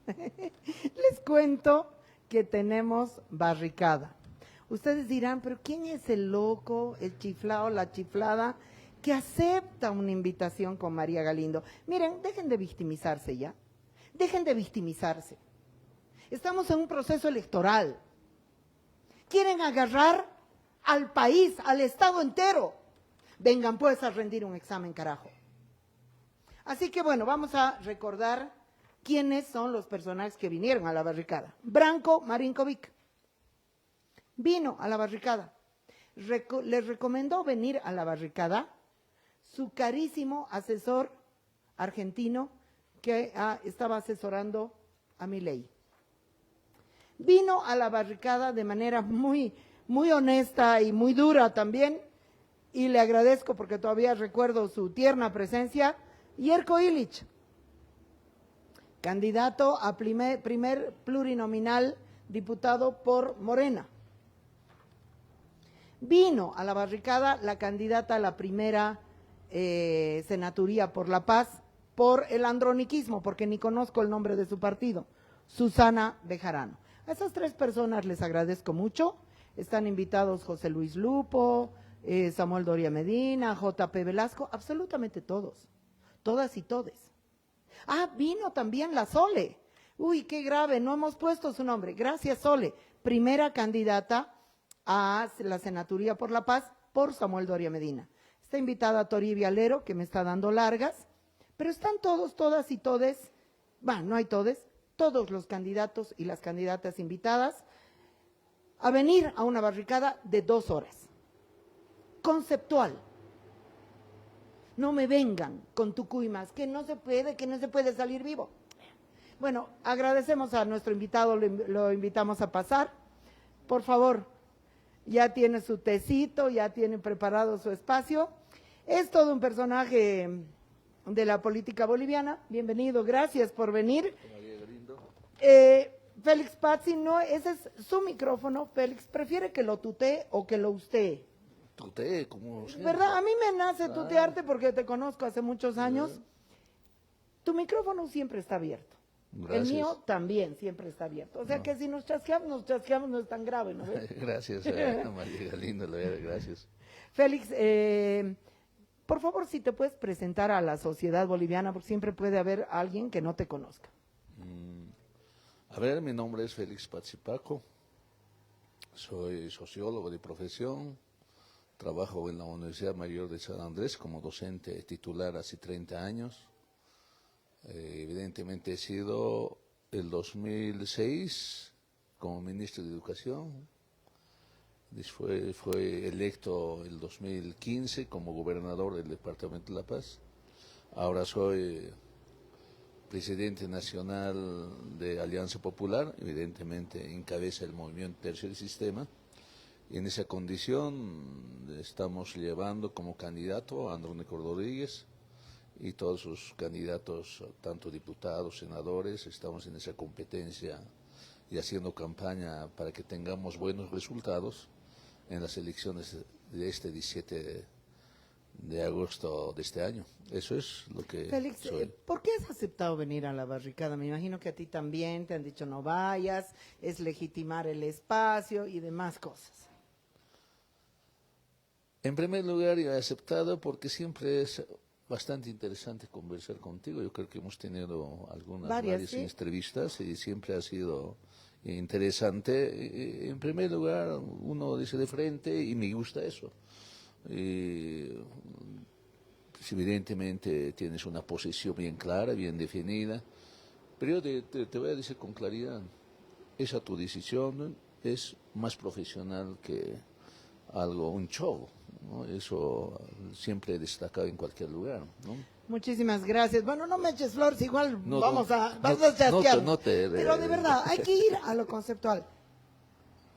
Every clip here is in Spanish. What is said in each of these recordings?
Les cuento que tenemos barricada. Ustedes dirán, pero ¿quién es el loco, el chiflado, la chiflada que acepta una invitación con María Galindo? Miren, dejen de victimizarse ya. Dejen de victimizarse. Estamos en un proceso electoral. Quieren agarrar al país, al Estado entero. Vengan pues a rendir un examen, carajo. Así que bueno, vamos a recordar quiénes son los personajes que vinieron a la barricada. Branko Marinkovic vino a la barricada. Les recomendó venir a la barricada su carísimo asesor argentino que estaba asesorando a Milei. Vino a la barricada de manera muy honesta y muy dura también, y le agradezco porque todavía recuerdo su tierna presencia, Jerko Ilić, candidato a primer plurinominal diputado por Morena. Vino a la barricada la candidata a la primera senaturía por La Paz, por el androniquismo, porque ni conozco el nombre de su partido, Susana Bejarano. A esas tres personas les agradezco mucho. Están invitados José Luis Lupo, Samuel Doria Medina, JP Velasco, absolutamente todos, todas y todes. Vino también la Sole. Uy, qué grave, no hemos puesto su nombre. Gracias, Sole. Primera candidata a la senaturía por La Paz por Samuel Doria Medina. Está invitada Tori Vialero, que me está dando largas, pero están todos, todas y todes, no hay todes, todos los candidatos y las candidatas invitadas a venir a una barricada de 2 horas. Conceptual. No me vengan con tucuimas, que no se puede salir vivo. Bueno, agradecemos a nuestro invitado, lo invitamos a pasar. Por favor, ya tiene su tecito, ya tiene preparado su espacio. Es todo un personaje de la política boliviana. Bienvenido, gracias por venir. Félix Pazzi, no, ese es su micrófono. Félix, ¿prefiere que lo tutee o que lo ustee? Tutee, como siempre. ¿Verdad? A mí me nace tutearte porque te conozco hace muchos años. Tu micrófono siempre está abierto. Gracias. El mío también siempre está abierto. O sea que si nos chasqueamos, no es tan grave, ¿no ves? Gracias, María Galindo, gracias. Félix, por favor, si te puedes presentar a la sociedad boliviana, porque siempre puede haber alguien que no te conozca. A ver, mi nombre es Félix Pazzi Paco, soy sociólogo de profesión, trabajo en la Universidad Mayor de San Andrés como docente titular hace 30 años. Evidentemente he sido el 2006 como ministro de Educación, después fue electo el 2015 como gobernador del Departamento de La Paz, ahora soy presidente nacional de Alianza Popular, evidentemente encabeza el movimiento Tercer Sistema, y en esa condición estamos llevando como candidato a Andrónico Rodríguez y todos sus candidatos, tanto diputados, senadores, estamos en esa competencia y haciendo campaña para que tengamos buenos resultados en las elecciones de este 17 de agosto de este año. Eso es lo que Félix, soy. ¿por qué has aceptado venir a la barricada? Me imagino que a ti también te han dicho no vayas, es legitimar el espacio y demás cosas. En primer lugar, yo he aceptado porque siempre es bastante interesante conversar contigo. Yo creo que hemos tenido varias ¿sí? entrevistas y siempre ha sido interesante. En primer lugar, uno dice de frente y me gusta eso. Evidentemente tienes una posición bien clara, bien definida, pero yo te voy a decir con claridad, esa tu decisión es más profesional que un show, ¿no? Eso siempre he destacado en cualquier lugar, ¿no? Muchísimas gracias. Bueno, no me eches flores, igual No, vamos a no, chasquear. Pero de verdad, hay que ir a lo conceptual.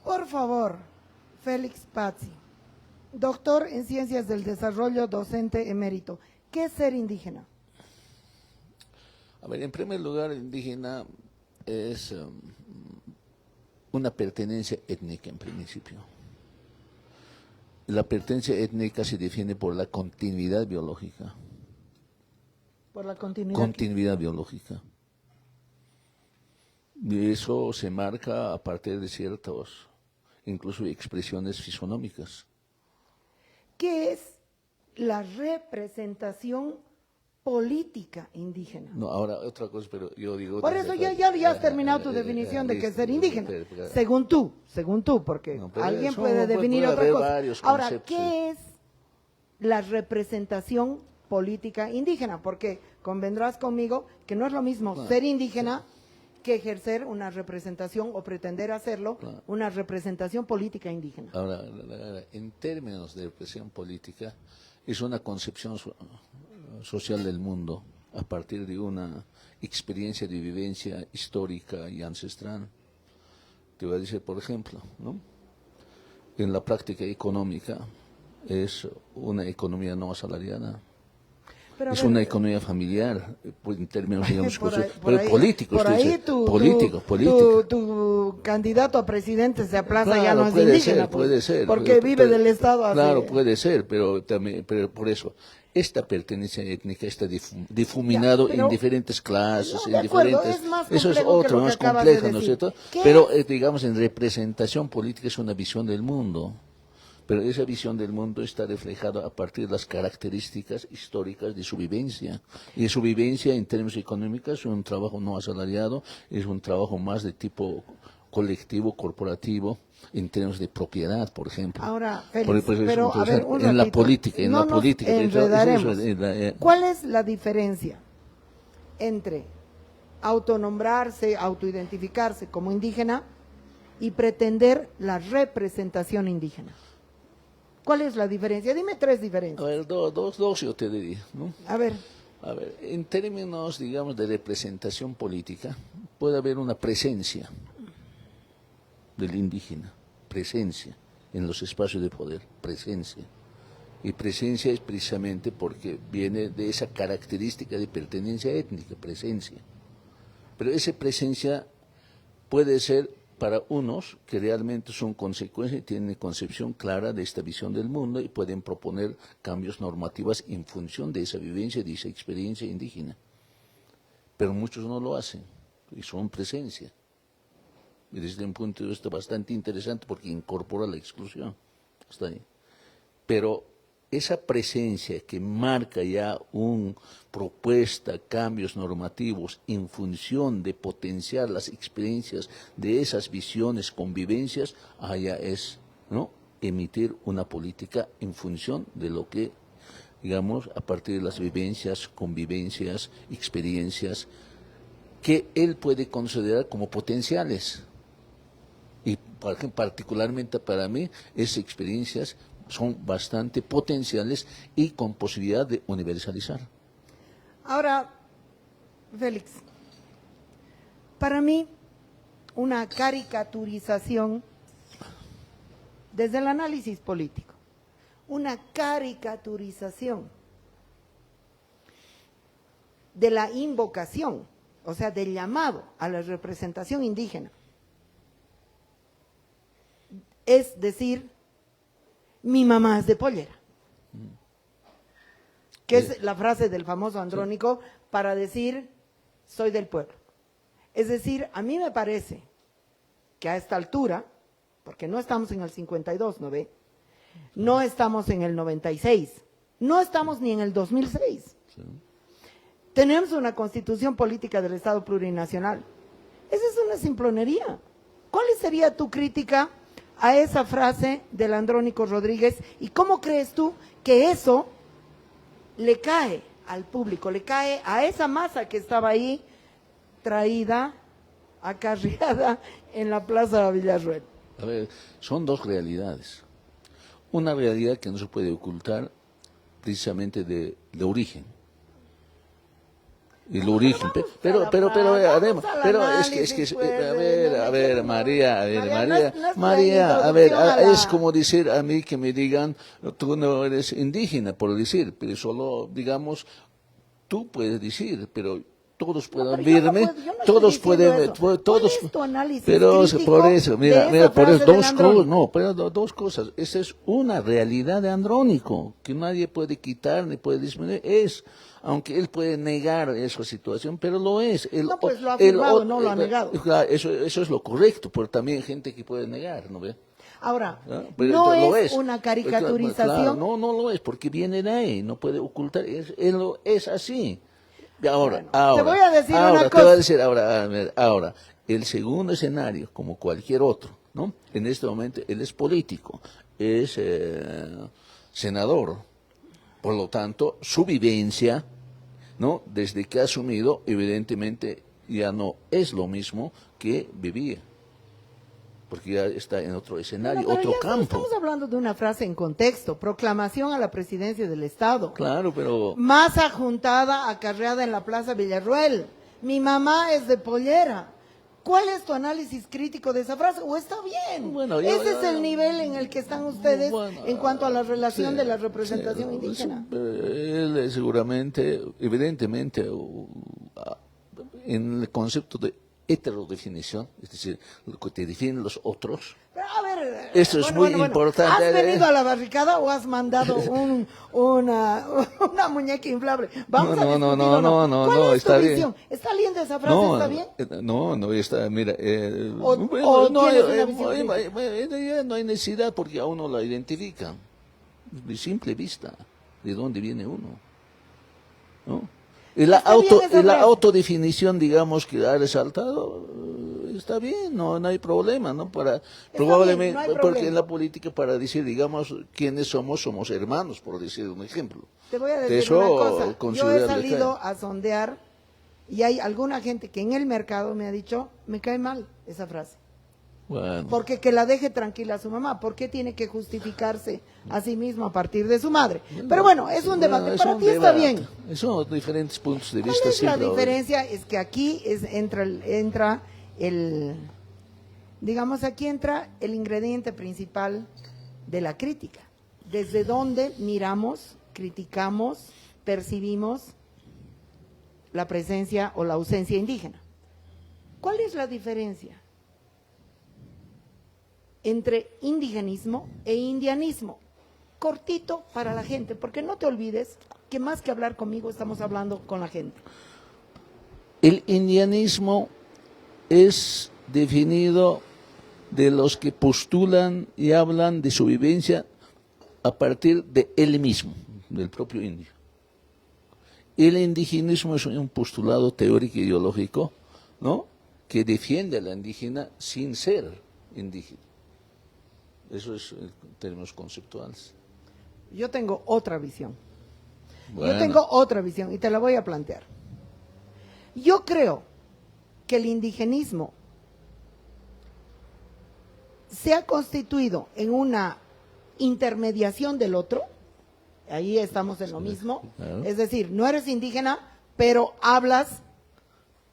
Por favor, Félix Pazzi, doctor en Ciencias del Desarrollo, docente emérito. ¿Qué es ser indígena? A ver, en primer lugar, indígena es una pertenencia étnica en principio. La pertenencia étnica se define por la continuidad biológica. Por la continuidad. Continuidad biológica. Y eso se marca a partir de ciertas, incluso expresiones fisonómicas. ¿Qué es la representación política indígena? No, ahora otra cosa, pero yo digo... Por eso ya has terminado tu definición de qué es ser indígena. Según tú, porque No, pero alguien eso puede definir puede otra haber cosa. varios Ahora, conceptos, ¿qué es la representación política indígena? Porque convendrás conmigo que no es lo mismo ser indígena que ejercer una representación o pretender hacerlo, una representación política indígena. Ahora, en términos de represión política, es una concepción social del mundo a partir de una experiencia de vivencia histórica y ancestral. Te voy a decir, por ejemplo, ¿no? En la práctica económica es una economía no asalariada. Pero, Es una economía familiar, pues, en términos, digamos, políticos. Por ahí tu candidato a presidente se aplaza, claro, ya no es indígena. Puede ser. Porque vive del Estado así. Claro, puede ser, pero por eso, esta pertenencia étnica está difuminado en diferentes clases, en diferentes... Eso es otro, más complejo, ¿no es cierto? Pero, digamos, en representación política es una visión del mundo. Pero esa visión del mundo está reflejada a partir de las características históricas de su vivencia. Y su vivencia en términos económicos es un trabajo no asalariado, es un trabajo más de tipo colectivo, corporativo, en términos de propiedad, por ejemplo. Ahora, Félix, pero a ver, en la política, no nos enredaremos. ¿Cuál es la diferencia entre autonombrarse, autoidentificarse como indígena y pretender la representación indígena? ¿Cuál es la diferencia? Dime tres diferencias. A ver, dos yo te diría, ¿no? A ver, en términos, digamos, de representación política, puede haber una presencia del indígena, presencia en los espacios de poder, presencia. Y presencia es precisamente porque viene de esa característica de pertenencia étnica, presencia. Pero esa presencia puede ser para unos que realmente son consecuencias y tienen concepción clara de esta visión del mundo y pueden proponer cambios normativos en función de esa vivencia, de esa experiencia indígena. Pero muchos no lo hacen y son presencia. Y desde un punto de vista bastante interesante porque incorpora la exclusión. Está ahí. Pero esa presencia que marca ya una propuesta, cambios normativos en función de potenciar las experiencias de esas visiones, convivencias, allá es, ¿no?, emitir una política en función de lo que, digamos, a partir de las vivencias, convivencias, experiencias, que él puede considerar como potenciales. Y particularmente para mí, esas experiencias son bastante potenciales y con posibilidad de universalizar. Ahora, Félix, para mí una caricaturización desde el análisis político, una caricaturización de la invocación, o sea, del llamado a la representación indígena, es decir, mi mamá es de Pollera, que es la frase del famoso Andrónico para decir soy del pueblo. Es decir, a mí me parece que a esta altura, porque no estamos en el 52, ¿no ve? No estamos en el 96, no estamos ni en el 2006. Sí. Tenemos una constitución política del Estado plurinacional. Esa es una simplonería. ¿Cuál sería tu crítica a esa frase del Andrónico Rodríguez y cómo crees tú que eso le cae al público, le cae a esa masa que estaba ahí traída, acarreada en la Plaza Villarruel? A ver, son dos realidades. Una realidad que no se puede ocultar precisamente de origen. El origen, pero María, es como decir a mí que me digan, tú no eres indígena, por decir, pero solo, digamos, tú puedes decir, pero todos puedan pero yo no verme, puedo- yo no estoy todos diciendo pueden, eso. todos, ¿Cuál es tu análisis pero crítico por eso, de mira, esa por eso frase del dos Andrónico? cosas, no, pero dos cosas, esa es una realidad de Andrónico, que nadie puede quitar ni puede disminuir, aunque él puede negar esa situación, pero lo es. No, pues lo ha afirmado, no lo ha negado. Claro, eso es lo correcto, pero también hay gente que puede negar, ¿no ve? Ahora, ¿Ah? Pero no lo es una Claro, caricaturización. no, no lo es, porque viene de ahí, no puede ocultar, es así. Y ahora, Bueno, te voy a decir ahora, una te voy a cosa. decir ahora, a ver, ahora, el segundo escenario, como cualquier otro, ¿no? En este momento él es político, es senador, por lo tanto, su vivencia, ¿no? Desde que ha asumido, evidentemente ya no es lo mismo que vivía, porque ya está en otro escenario, Pero otro ya campo. estamos hablando de una frase en contexto, proclamación a la presidencia del Estado. Claro, pero Masa juntada, acarreada en la Plaza Villarruel. Mi mamá es de Pollera. ¿Cuál es tu análisis crítico de esa frase? ¿O está bien? Bueno, Ese es el nivel en el que están ustedes bueno, en cuanto a la relación sí, de la representación sí, indígena. él seguramente, evidentemente, en el concepto de heterodefinición, es decir, lo que te definen los otros, Pero, a ver, eso es muy importante. ¿Has venido a la barricada o has mandado una muñeca inflable? Vamos a discutir o no. ¿Cuál es está tu bien. visión? ¿Está linda esa frase? No, ¿Está bien? no, está, mira, O tienes una visión ya no hay necesidad porque a uno la identifica, de simple vista, de dónde viene uno, ¿no? Y la, Está bien esa y la frase. autodefinición, digamos, que ha resaltado, está bien, no hay problema, ¿no? Probablemente, bien, no hay porque problema. en la política, para decir, digamos, quiénes somos hermanos, por decir un ejemplo. Te voy a De decir eso una cosa. Yo he considerarle salido cae. a sondear y hay alguna gente que en el mercado me ha dicho, me cae mal esa frase. Bueno. Porque que la deje tranquila a su mamá. ¿Por qué tiene que justificarse a sí mismo a partir de su madre? Pero bueno, es un debate. Bueno, es Para un ti está debate. bien. Son diferentes puntos de ¿Cuál vista. es la siempre va a haber. diferencia? Es que aquí entra digamos, aquí entra el ingrediente principal de la crítica. Desde donde miramos, criticamos, percibimos la presencia o la ausencia indígena. ¿Cuál es la diferencia entre indigenismo e indianismo? Cortito para la gente, porque no te olvides que más que hablar conmigo estamos hablando con la gente. El indianismo es definido de los que postulan y hablan de su vivencia a partir de él mismo, del propio indio. El indigenismo es un postulado teórico e ideológico, ¿no?, que defiende a la indígena sin ser indígena. Eso es en términos conceptuales. Yo tengo otra visión. Bueno. Yo tengo otra visión y te la voy a plantear. Yo creo que el indigenismo se ha constituido en una intermediación del otro, ahí estamos en lo mismo, claro. Es decir, no eres indígena, pero hablas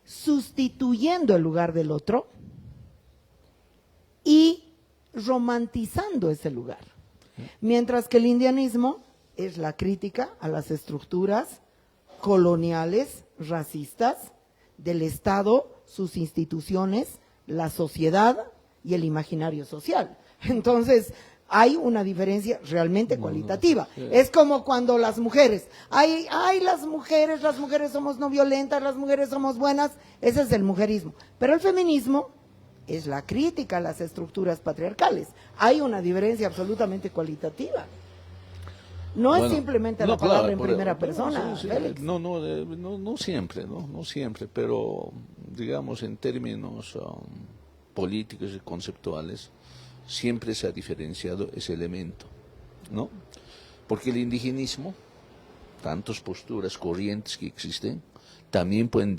sustituyendo el lugar del otro y romantizando ese lugar. Mientras que el indianismo es la crítica a las estructuras coloniales, racistas, del Estado, sus instituciones, la sociedad y el imaginario social. Entonces, hay una diferencia realmente cualitativa. Es como cuando las mujeres, las mujeres somos no violentas, las mujeres somos buenas, ese es el mujerismo. Pero el feminismo es la crítica a las estructuras patriarcales. Hay una diferencia absolutamente cualitativa. No es simplemente la palabra en primera persona, Félix. No siempre, no siempre, pero digamos en términos políticos y conceptuales, siempre se ha diferenciado ese elemento, ¿no? Porque el indigenismo, tantas posturas, corrientes que existen, también pueden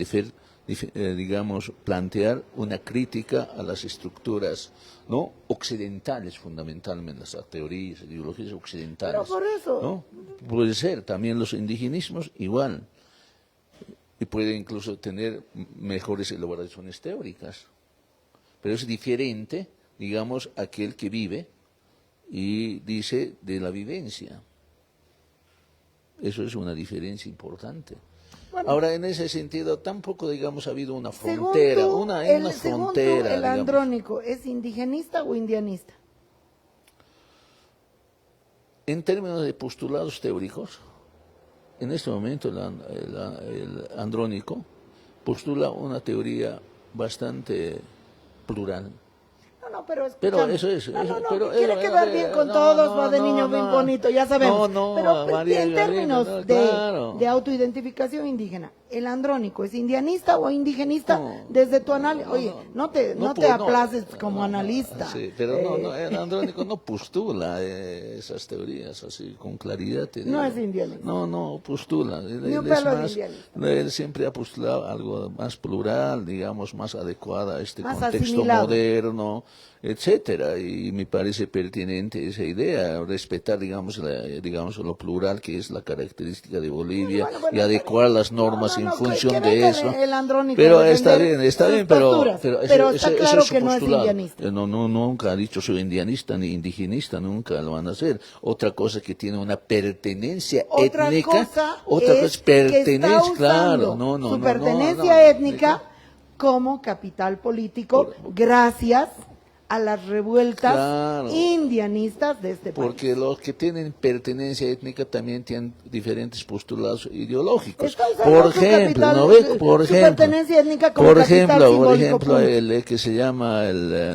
digamos, plantear una crítica a las estructuras, ¿no?, occidentales, fundamentalmente las teorías, ideologías occidentales. Pero por eso, ¿no? Puede ser, también los indigenismos igual, y puede incluso tener mejores elaboraciones teóricas, pero es diferente, digamos, aquel que vive y dice de la vivencia. Eso es una diferencia importante. Bueno. Ahora, en ese sentido, tampoco, digamos, ha habido una Según frontera, tú, una según tú, frontera, ¿el digamos. andrónico es indigenista o indianista? En términos de postulados teóricos, en este momento el andrónico postula una teoría bastante plural. No, pero Pero escúchame. eso es. Que quiere quedar bien con todos, va de niño bien bonito, ya sabemos. Pero María, en términos no, claro. de autoidentificación indígena, ¿el andrónico es indianista o indigenista No, desde tu análisis? Oye, no te aplaces como no, analista. Sí, pero el andrónico no postula esas teorías así con claridad. Te No digo. es indianista. No postula. Ni un Él es pelo de más, indianista. él siempre ha postulado algo más plural, digamos, más adecuado a este Más contexto asimilado. moderno, etcétera, y me parece pertinente esa idea, respetar, digamos, lo plural que es la característica de Bolivia Bueno, y adecuar las normas en función que de venga eso. el andrónico Pero a está defender bien, sus posturas, pero pero está claro es su que no es postulado. indianista. Nunca ha dicho soy indianista ni indigenista, nunca lo van a hacer. Otra cosa que tiene una pertenencia Otra étnica, cosa otra es cosa es que está pertenencia, claro, usando su pertenencia étnica como capital político gracias a las revueltas Claro. indianistas de este país. Porque los que tienen pertenencia étnica también tienen diferentes postulados ideológicos. Está usando Por su ejemplo, capital, ¿no ve? su pertenencia étnica como capital por simbólico, ejemplo, punto. el que se llama,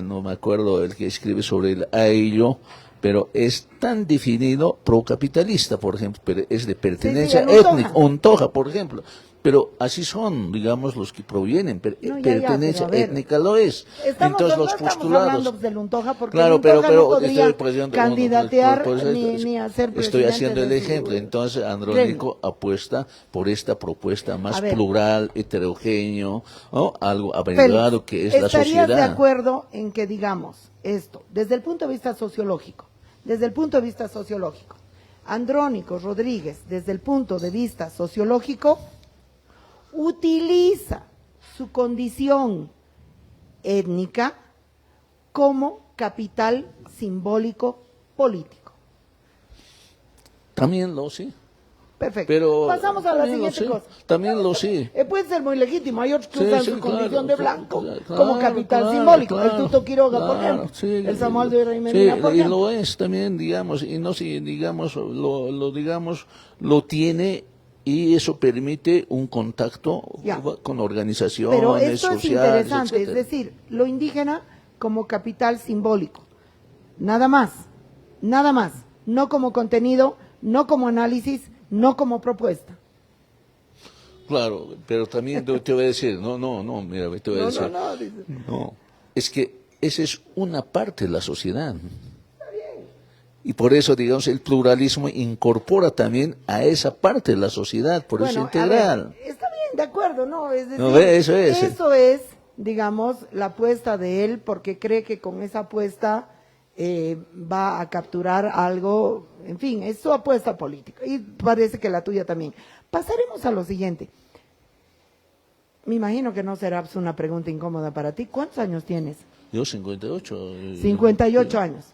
no me acuerdo, el que escribe sobre el ayllo, pero es tan definido procapitalista, por ejemplo, pero es de pertenencia el Untoja. étnica, Untoja, por ejemplo. Pero así son, digamos, los que provienen, pertenencia pero a ver, étnica lo es. Entonces los estamos postulados... hablando del Untoja porque Claro, el Untoja no podría estoy candidatear por eso ni a ser estoy presidente haciendo el de su ejemplo. Entonces, gremio. Andrónico apuesta por esta propuesta más A ver. plural, heterogéneo, ¿no? Algo abrigado que es la ¿Estarías sociedad. de acuerdo en que digamos esto, desde el punto de vista sociológico, Andrónico Rodríguez, desde el punto de vista sociológico, utiliza su condición étnica como capital simbólico político? También lo sí. Perfecto. Pero pasamos a la siguiente cosa. También lo sí. Puede ser muy legítimo. Hay otros que Sí, usan sí, su claro, condición de sí, blanco claro, como capital claro, simbólico. claro, El Tuto Quiroga, por claro, ejemplo. sí, El Samuel de Rey sí, Medina, por y ejemplo. lo es también, digamos, y no si digamos lo tiene y eso permite un contacto Ya. con organizaciones Pero esto es sociales, interesante, etcétera. es decir, lo indígena como capital simbólico. Nada más, no como contenido, no como análisis, no como propuesta. Claro, pero también te voy a decir, mira, te voy a decir, dice. no, es que esa es una parte de la sociedad. Y por eso, digamos, el pluralismo incorpora también a esa parte de la sociedad, por eso integral. A ver, está bien, de acuerdo, ¿no? Es decir, No, eso es. Eso es, digamos, la apuesta de él, porque cree que con esa apuesta va a capturar algo, en fin, es su apuesta política. Y parece que la tuya también. Pasaremos a lo siguiente. Me imagino que no será una pregunta incómoda para ti. ¿Cuántos años tienes? Yo 58. 58 años.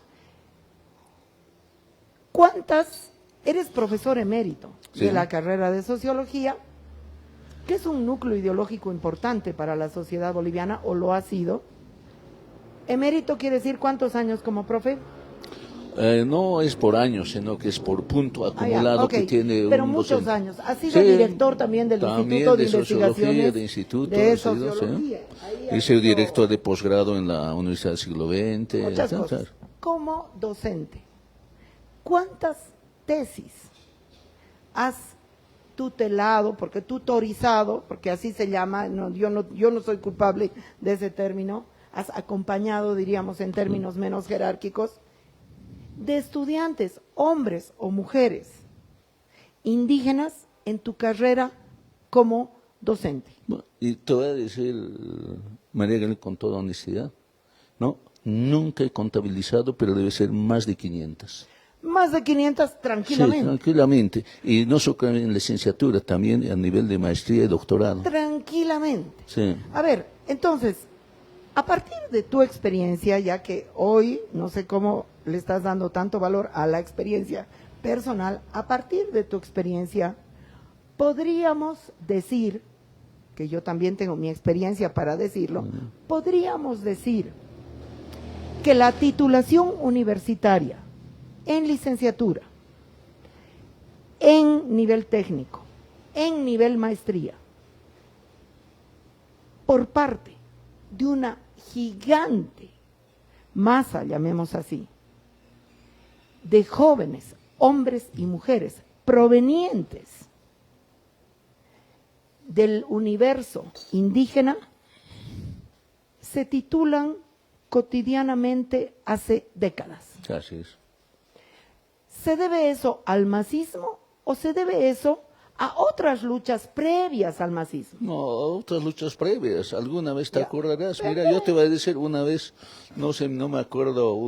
Eres profesor emérito de la carrera de sociología, que es un núcleo ideológico importante para la sociedad boliviana, o lo ha sido? Emérito quiere decir ¿cuántos años como profe? No es por años, sino que es por punto acumulado okay. que tiene pero un muchos docente. años. Ha sido director también del Instituto de Investigaciones de Instituto, de Sociología. Ahí Hice director de posgrado en la Universidad del Siglo XX. Muchas cosas. Como docente, ¿cuántas tesis has tutelado, tutorizado, porque así se llama, yo no soy culpable de ese término, has acompañado, diríamos en términos menos jerárquicos, de estudiantes, hombres o mujeres, indígenas en tu carrera como docente? Y te voy a decir, María Gabriela, con toda honestidad, ¿no? Nunca he contabilizado, pero debe ser más de 500. Más de 500 tranquilamente. Sí, tranquilamente. Y no solo en licenciatura, también a nivel de maestría y doctorado. Tranquilamente. Sí. A ver, entonces, a partir de tu experiencia, ya que hoy no sé cómo le estás dando tanto valor a la experiencia personal, a partir de tu experiencia, podríamos decir, que yo también tengo mi experiencia para decirlo, podríamos decir que la titulación universitaria en licenciatura, en nivel técnico, en nivel maestría, por parte de una gigante masa, llamemos así, de jóvenes, hombres y mujeres provenientes del universo indígena, se titulan cotidianamente hace décadas. Así es. ¿Se debe eso al masismo o se debe eso a otras luchas previas al masismo? No, otras luchas previas. ¿Alguna vez te Ya. acordarás? Mira, yo te voy a decir una vez, no sé, no me acuerdo,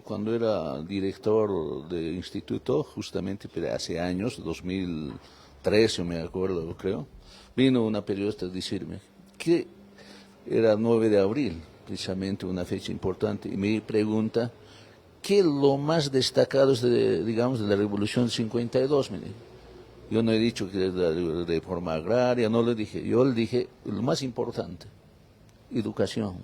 cuando era director de instituto, justamente pero hace años, 2013 me acuerdo, creo, vino una periodista a decirme que era 9 de abril, precisamente una fecha importante, y me pregunta, ¿qué es lo más destacado digamos, de la Revolución del 52? Me dijo. Yo no he dicho que es la reforma agraria, no le dije. Yo le dije lo más importante, educación.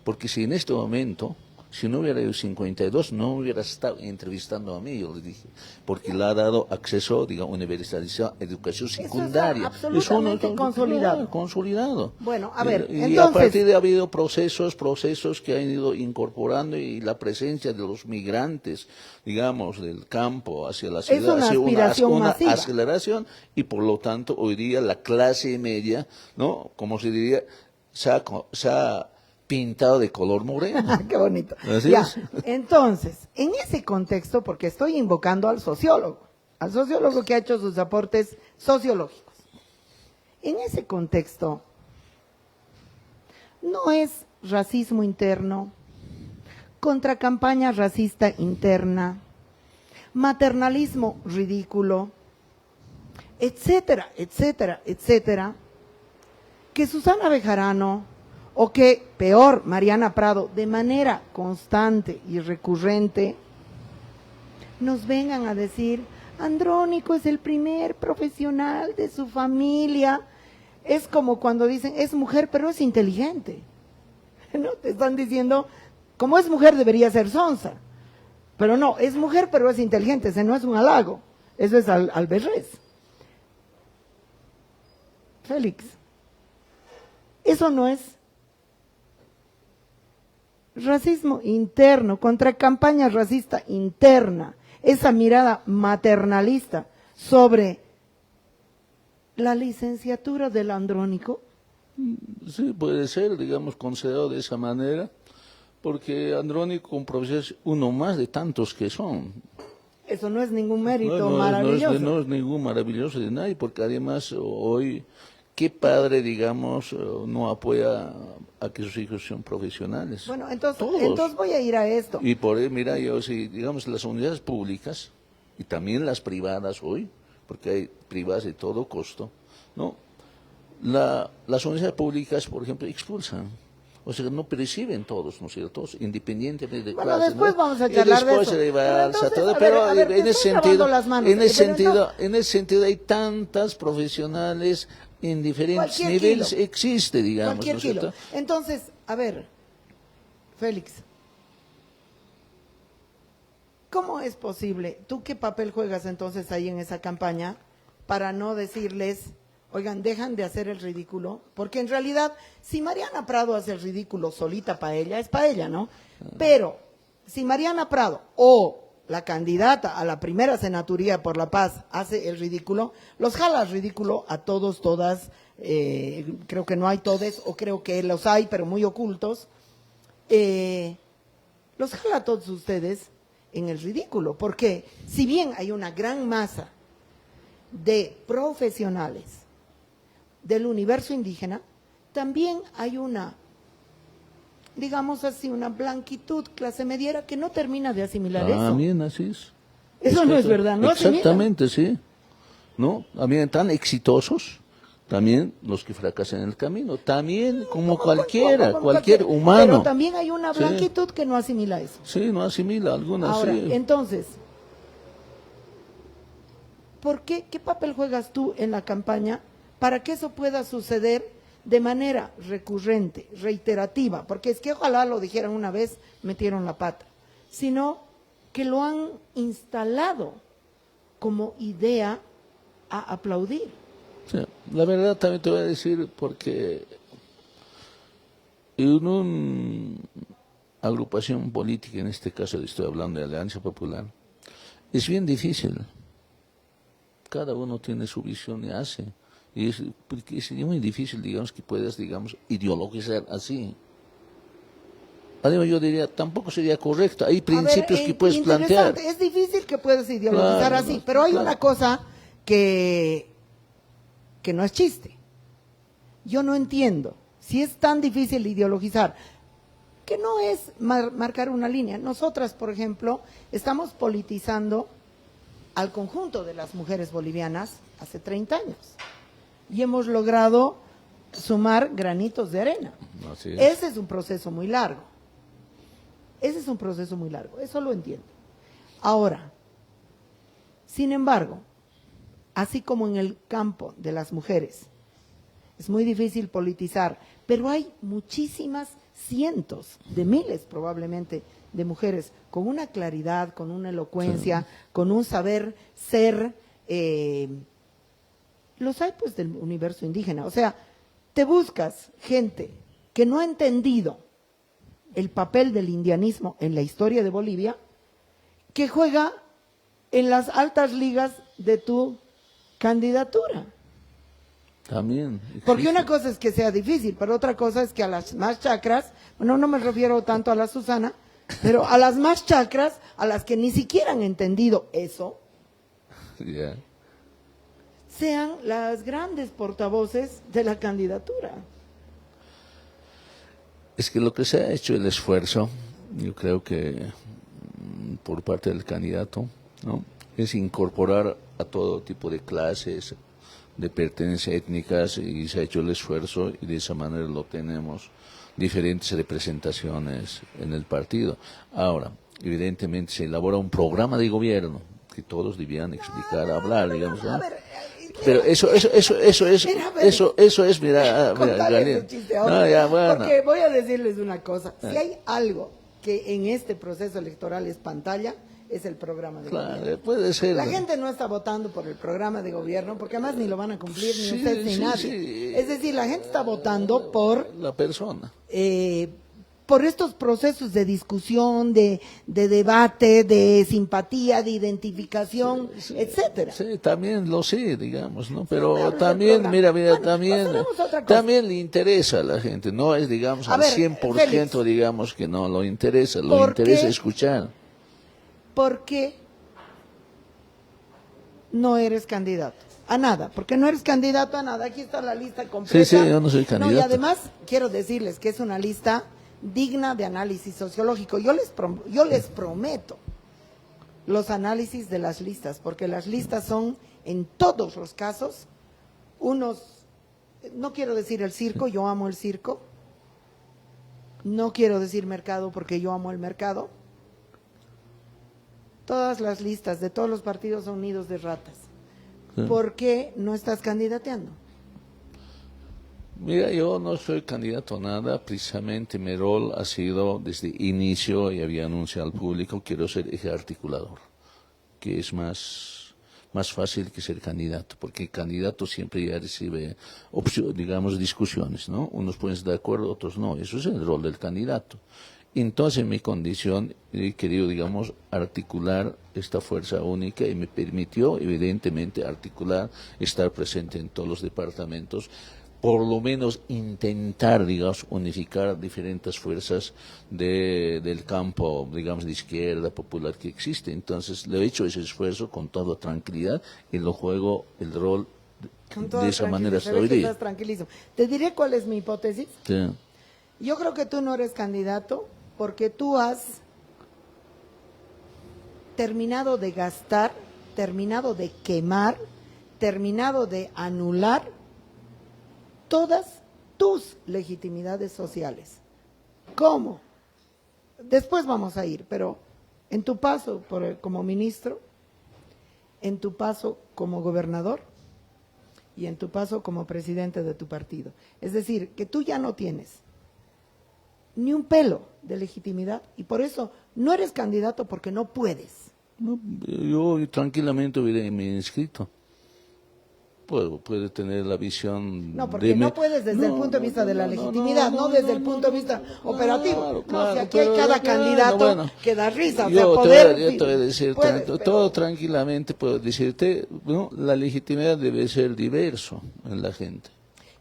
Porque si en este momento, si no hubiera ido 52, no hubiera estado entrevistando a mí, yo le dije. Porque le ha dado acceso, digamos, universalización, educación secundaria. Eso está absolutamente consolidado. Consolidado. Bueno, a ver, Y entonces, a partir de ha habido procesos que han ido incorporando y la presencia de los migrantes, digamos, del campo hacia la ciudad, una hacia aspiración una masiva. aceleración, y por lo tanto hoy día la clase media, ¿no? Como se diría, se ha pintado de color moreno. qué bonito. Así Ya, es. entonces, en ese contexto, porque estoy invocando al sociólogo que ha hecho sus aportes sociológicos. En ese contexto, no es racismo interno, contracampaña racista interna, maternalismo ridículo, etcétera, etcétera, etcétera, que Susana Bejarano o que, peor, Mariana Prado, de manera constante y recurrente, nos vengan a decir, Andrónico es el primer profesional de su familia. Es como cuando dicen, es mujer, pero es inteligente. ¿No? Te están diciendo, como es mujer debería ser sonsa. Pero no, es mujer, pero es inteligente. Ese no es un halago. Eso es al berrés. Félix, eso no es racismo interno, contra campaña racista interna, esa mirada maternalista sobre la licenciatura del Andrónico. Sí, puede ser, digamos, considerado de esa manera, porque Andrónico con profesión es uno más de tantos que son. Eso no es ningún mérito maravilloso. No es ningún maravilloso de nadie, porque además hoy, ¿qué padre, digamos, no apoya a que sus hijos sean profesionales? Bueno, entonces Todos. voy a ir a esto. Y por ahí, mira, yo si, digamos, las unidades públicas y también las privadas hoy, porque hay privadas de todo costo, ¿no? Las universidades públicas, por ejemplo, expulsan. O sea, no perciben todos, ¿no es cierto? Todos, independientemente de Bueno, clase, después ¿no? vamos a charlar de eso. Y después se va Pero a entonces, todo, a ver, pero a ver, te en ese estoy lavando sentido, las manos, en ese pero sentido, en ese sentido hay tantas profesionales en diferentes Cualquier niveles, kilo. existe, digamos, Cualquier ¿no es kilo. cierto? Entonces, a ver, Félix, ¿cómo es posible? ¿Tú qué papel juegas entonces ahí en esa campaña para no decirles, oigan, dejan de hacer el ridículo? Porque en realidad, si Mariana Prado hace el ridículo solita para ella, es para ella, ¿no? Pero si Mariana Prado o la candidata a la primera senaturía por la paz hace el ridículo, los jala al ridículo a todos, todas, creo que no hay todes, o creo que los hay, pero muy ocultos, los jala a todos ustedes en el ridículo, porque si bien hay una gran masa de profesionales del universo indígena, también hay una, digamos así, una blanquitud clase mediera que no termina de asimilar eso. También así es. Eso no es verdad, ¿no? Exactamente, sí. ¿No? También tan exitosos, también los que fracasan en el camino, también como cualquiera, cualquier humano. Pero también hay una Sí. blanquitud que no asimila eso. Sí, no asimila algunas, Ahora, sí. entonces, ¿por qué? ¿Qué papel juegas tú en la campaña para que eso pueda suceder de manera recurrente, reiterativa? Porque es que ojalá lo dijeran una vez, metieron la pata, sino que lo han instalado como idea a aplaudir. Sí, la verdad también te voy a decir, porque en una agrupación política, en este caso estoy hablando de Alianza Popular, es bien difícil. Cada uno tiene su visión y hace. Y porque sería muy difícil, digamos, que puedas, digamos, ideologizar así. Además, yo diría, tampoco sería correcto. Hay principios que puedes plantear. Es difícil que puedas ideologizar Claro, así, pero hay claro. una cosa que no es chiste. Yo no entiendo si es tan difícil ideologizar, que no es marcar una línea. Nosotras, por ejemplo, estamos politizando al conjunto de las mujeres bolivianas hace 30 años y hemos logrado sumar granitos de arena. Así es. Ese es un proceso muy largo. Ese es un proceso muy largo, eso lo entiendo. Ahora, sin embargo, así como en el campo de las mujeres, es muy difícil politizar, pero hay muchísimas, cientos de miles probablemente de mujeres con una claridad, con una elocuencia, sí, con un saber ser, los hay pues del universo indígena. O sea, te buscas gente que no ha entendido el papel del indianismo en la historia de Bolivia, que juega en las altas ligas de tu candidatura. También existe. Porque una cosa es que sea difícil, pero otra cosa es que a las más chacras, bueno, no me refiero tanto a la Susana, pero a las más chacras, a las que ni siquiera han entendido eso, Yeah, sean las grandes portavoces de la candidatura. es que lo que se ha hecho el esfuerzo, yo creo que por parte del candidato, ¿no?, es incorporar a todo tipo de clases, de pertenencias étnicas, y se ha hecho el esfuerzo y de esa manera lo tenemos, diferentes representaciones en el partido. Ahora, evidentemente se elabora un programa de gobierno que todos debían explicar, hablar, digamos, ¿no? Pero eso es, mira, Galiel. No, ya, bueno. Porque voy a decirles una cosa, si hay algo que en este proceso electoral es pantalla, es el programa de Claro, gobierno. puede ser. La gente no está votando por el programa de gobierno, porque además ni lo van a cumplir ni Sí, usted ni sí, nadie. sí. Es decir, la gente está votando por La persona. Por estos procesos de discusión, de debate, de simpatía, de identificación, Sí, etcétera. Sí, también lo sé, digamos, ¿no? Pero Sí, también, mira, bueno, también, pasaremos a otra cosa. también le interesa a la gente, no es, digamos, A al ver, 100%, Félix, digamos, que no lo interesa, lo ¿por interesa qué? escuchar. ¿Por qué no eres candidato? A nada, porque no eres candidato a nada. Aquí está la lista completa. Sí, yo no soy candidato. No, y además quiero decirles que es una lista digna de análisis sociológico. Yo les prometo los análisis de las listas, porque las listas son en todos los casos unos, no quiero decir el circo, yo amo el circo, no quiero decir mercado porque yo amo el mercado. Todas las listas de todos los partidos son nidos de ratas. Sí. ¿Por qué no estás candidateando? Mira, yo no soy candidato a nada, precisamente mi rol ha sido desde inicio, y había anunciado al público, quiero ser eje articulador, que es más fácil que ser candidato, porque el candidato siempre ya recibe digamos, discusiones, ¿no? Unos pueden estar de acuerdo, otros no, eso es el rol del candidato. Entonces, mi condición, he querido, digamos, articular esta fuerza única, y me permitió, evidentemente, articular, estar presente en todos los departamentos, por lo menos intentar, digamos, unificar diferentes fuerzas del campo, digamos, de izquierda popular que existe. Entonces, le he hecho ese esfuerzo con toda tranquilidad y lo juego el rol de esa manera hasta hoy día. Tranquilísimo. Te diré cuál es mi hipótesis. Sí. Yo creo que tú no eres candidato porque tú has terminado de gastar, terminado de quemar, terminado de anular todas tus legitimidades sociales. ¿Cómo? Después vamos a ir, pero en tu paso como ministro, en tu paso como gobernador y en tu paso como presidente de tu partido. Es decir, que tú ya no tienes ni un pelo de legitimidad y por eso no eres candidato porque no puedes. No, yo tranquilamente hubiera me inscrito. Puede tener la visión No, porque no puedes desde el punto de vista de la legitimidad, no desde el punto de vista operativo. No, si aquí hay cada candidato que da risa. Yo o sea, te voy a decir, todo tranquilamente puedo decirte, ¿no? La legitimidad debe ser diverso en la gente.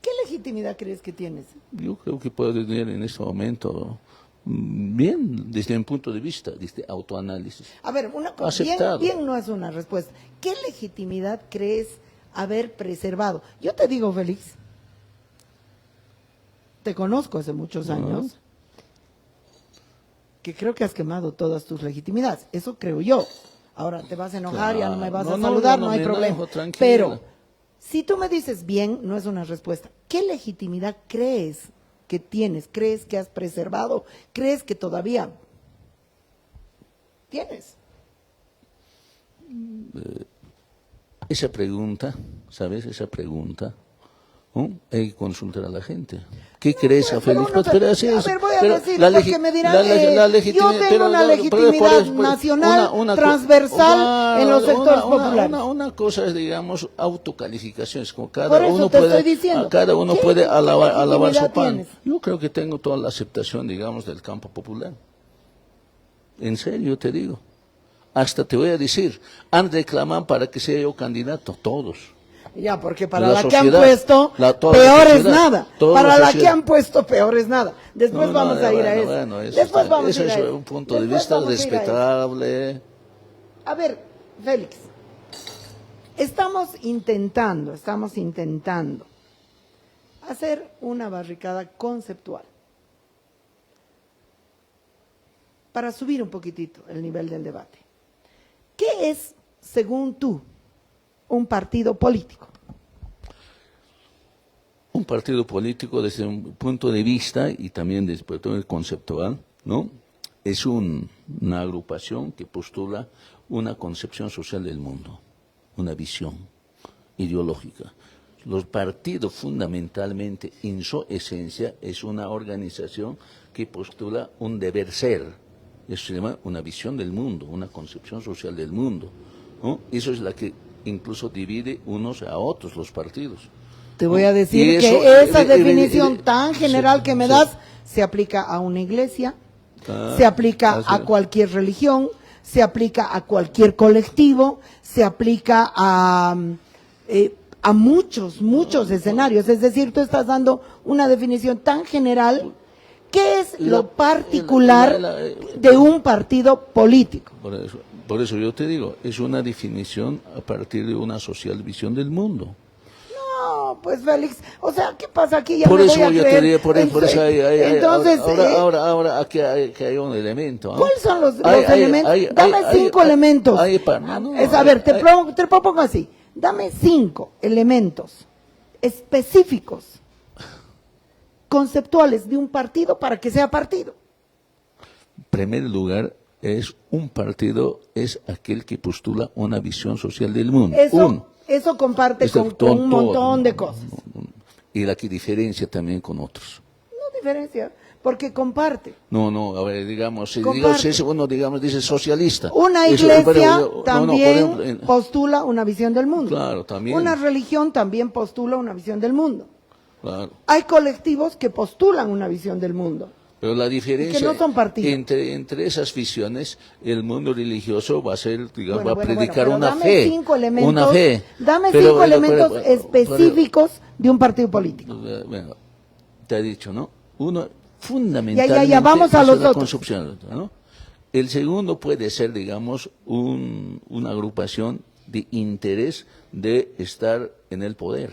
¿Qué legitimidad crees que tienes? Yo creo que puedo tener en este momento bien, desde mi punto de vista, desde autoanálisis. A ver, una cosa, bien no es una respuesta. ¿Qué legitimidad crees haber preservado? Yo te digo, Félix, te conozco hace muchos años, que creo que has quemado todas tus legitimidades. Eso creo yo. Ahora te vas a enojar, ya no me vas a saludar, no hay problema. Pero si tú me dices bien, no es una respuesta. ¿Qué legitimidad crees que tienes? ¿Crees que has preservado? ¿Crees que todavía tienes? Esa pregunta, ¿sabes? Esa pregunta, ¿no? Hay que consultar a la gente. ¿Qué crees, Félix? Voy a decir, porque me dirán, yo tengo una legitimidad nacional transversal en los sectores populares. Una cosa es, digamos, autocalificaciones, como cada uno puede alabar su pan. Yo creo que tengo toda la aceptación, digamos, del campo popular. En serio te digo. Hasta te voy a decir, han reclamado para que sea yo candidato, todos. Ya, porque para la que han puesto, peor es nada. Para la que han puesto, peor es nada. Después vamos a ir a eso. Bueno, eso es un punto de vista respetable. A ver, Félix, estamos intentando hacer una barricada conceptual para subir un poquitito el nivel del debate. ¿Qué es, según tú, un partido político? Un partido político, desde un punto de vista y también desde el punto de vista conceptual, ¿no? Es una agrupación que postula una concepción social del mundo, una visión ideológica. Los partidos, fundamentalmente, en su esencia, es una organización que postula un deber ser. Eso se llama una visión del mundo, una concepción social del mundo, ¿no? Eso es la que incluso divide unos a otros los partidos. Te voy a decir que esa definición tan general que me das se aplica a una iglesia, se aplica a cualquier religión, se aplica a cualquier colectivo, se aplica a muchos escenarios. Es decir, tú estás dando una definición tan general. ¿Qué es lo particular de un partido político? Por eso yo te digo, es una definición a partir de una social visión del mundo. No, pues Félix, o sea, ¿qué pasa aquí? Ya por me eso voy a yo creer. te digo, por eso entonces, ahora aquí hay un elemento. ¿Ah? ¿Cuáles son los elementos? Dame 5 elementos. A ver, te propongo así. Dame 5 elementos específicos, conceptuales de un partido para que sea partido. En primer lugar, un partido es aquel que postula una visión social del mundo. Eso comparte con un montón de cosas. Y la que diferencia también con otros. No diferencia, porque comparte. No, a ver, digamos, si uno dice socialista. Una iglesia también postula una visión del mundo. Claro, también. Una religión también postula una visión del mundo. Claro. Hay colectivos que postulan una visión del mundo. Pero la diferencia que no son partidos. entre esas visiones, el mundo religioso va a ser, digamos, va a predicar una dame fe. 5 elementos, una fe. Dame 5 elementos específicos de un partido político. Bueno, te he dicho, ¿no? Uno, fundamentalmente, ya, vamos a los la otros. concepción, ¿no? El segundo puede ser, digamos, una agrupación de interés de estar en el poder.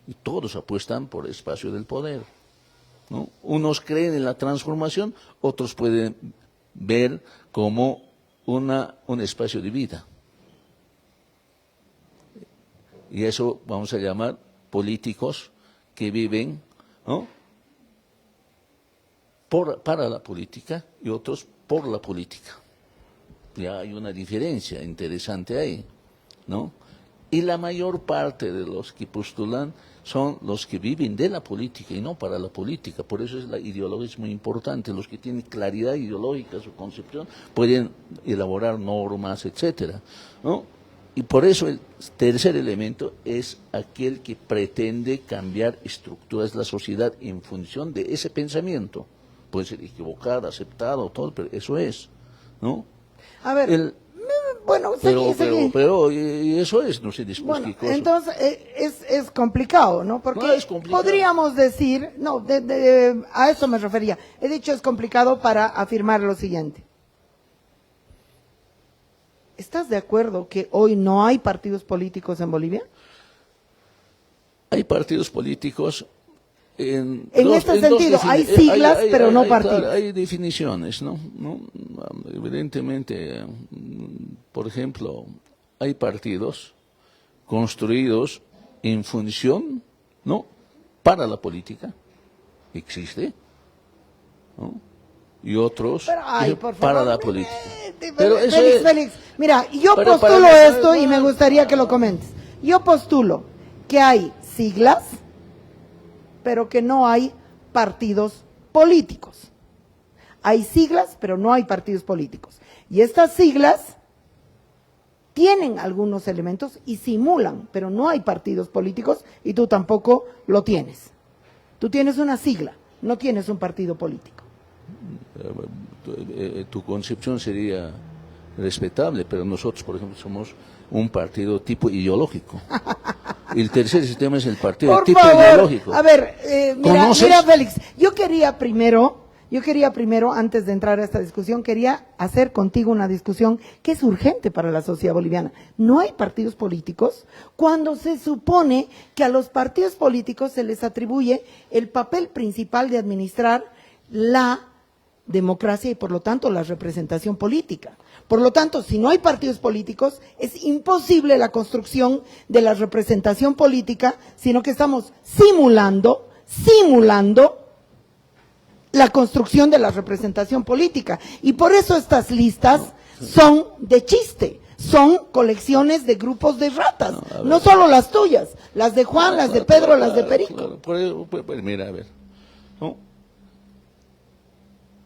Y todos apuestan por el espacio del poder, ¿no? Unos creen en la transformación, otros pueden ver como un espacio de vida. Y eso vamos a llamar políticos que viven, ¿no? para la política y otros por la política. Ya hay una diferencia interesante ahí, ¿no? Y la mayor parte de los que postulan son los que viven de la política y no para la política. Por eso la ideología es muy importante. Los que tienen claridad ideológica, su concepción, pueden elaborar normas, etcétera, ¿no? Y por eso el tercer elemento es aquel que pretende cambiar estructuras de la sociedad en función de ese pensamiento. Puede ser equivocado, aceptado, todo, pero eso es, ¿no? A ver, bueno, pero y eso es, no sé, después bueno, qué cosa. entonces es complicado, ¿no? Porque No es complicado. podríamos decir, no, a eso me refería. He dicho es complicado para afirmar lo siguiente. ¿Estás de acuerdo que hoy no hay partidos políticos en Bolivia? Hay partidos políticos en este sentido, hay siglas, pero no partidos. Claro, hay definiciones, ¿no? Evidentemente, por ejemplo, hay partidos construidos en función, ¿no? Para la política, existe, ¿no? Y otros para la política. Pero eso Félix, mira, yo postulo esto y me gustaría que lo comentes. Yo postulo que hay siglas, pero que no hay partidos políticos. Hay siglas, pero no hay partidos políticos. Y estas siglas tienen algunos elementos y simulan, pero no hay partidos políticos y tú tampoco lo tienes. Tú tienes una sigla, no tienes un partido político. Tu concepción sería respetable, pero nosotros, por ejemplo, somos un partido tipo ideológico. El tercer sistema es el partido por tipo favor, ideológico. A ver, mira, Félix, yo quería primero, antes de entrar a esta discusión, quería hacer contigo una discusión que es urgente para la sociedad boliviana. No hay partidos políticos cuando se supone que a los partidos políticos se les atribuye el papel principal de administrar la democracia y por lo tanto la representación política. Por lo tanto, si no hay partidos políticos, es imposible la construcción de la representación política, sino que estamos simulando la construcción de la representación política. Y por eso estas listas son de chiste, son colecciones de grupos de ratas, no solo las tuyas, las de Juan, las de Pedro, las de Perico. Mira, a ver, ¿no?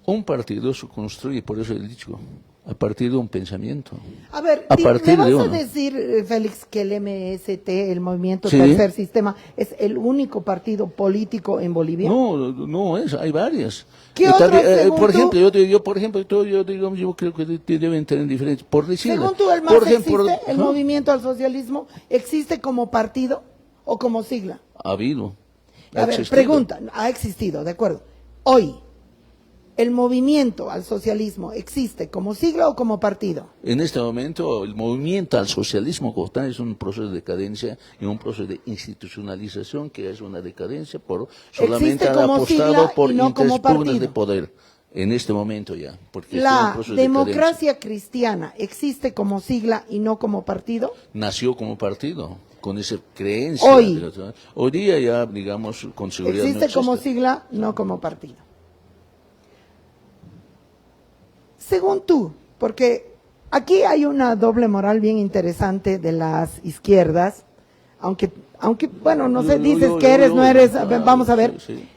Un partido se construye, por eso he dicho, a partir de un pensamiento. A ver, ¿me vas a decir, Félix, que el MST, el Movimiento Tercer Sistema, es el único partido político en Bolivia? No es, hay varias. ¿Qué otros, por ejemplo, yo creo que deben tener diferentes. Por decirlo. Según tú, el MAS existe, el Movimiento al Socialismo, ¿existe como partido o como sigla? Ha habido. A ver, pregunta, ha existido, de acuerdo. Hoy, ¿el Movimiento al Socialismo existe como sigla o como partido? En este momento, el Movimiento al Socialismo como tal es un proceso de decadencia y un proceso de institucionalización que es una decadencia por solamente han apostado por interpugnas de poder. En este momento ya. Porque ¿La democracia cristiana existe como sigla y no como partido? Nació como partido, con esa creencia. Hoy día ya, digamos, con seguridad existe como sigla, no como partido. Según tú, porque aquí hay una doble moral bien interesante de las izquierdas, aunque bueno, no sé, dices que eres, no eres, vamos a ver. Sí.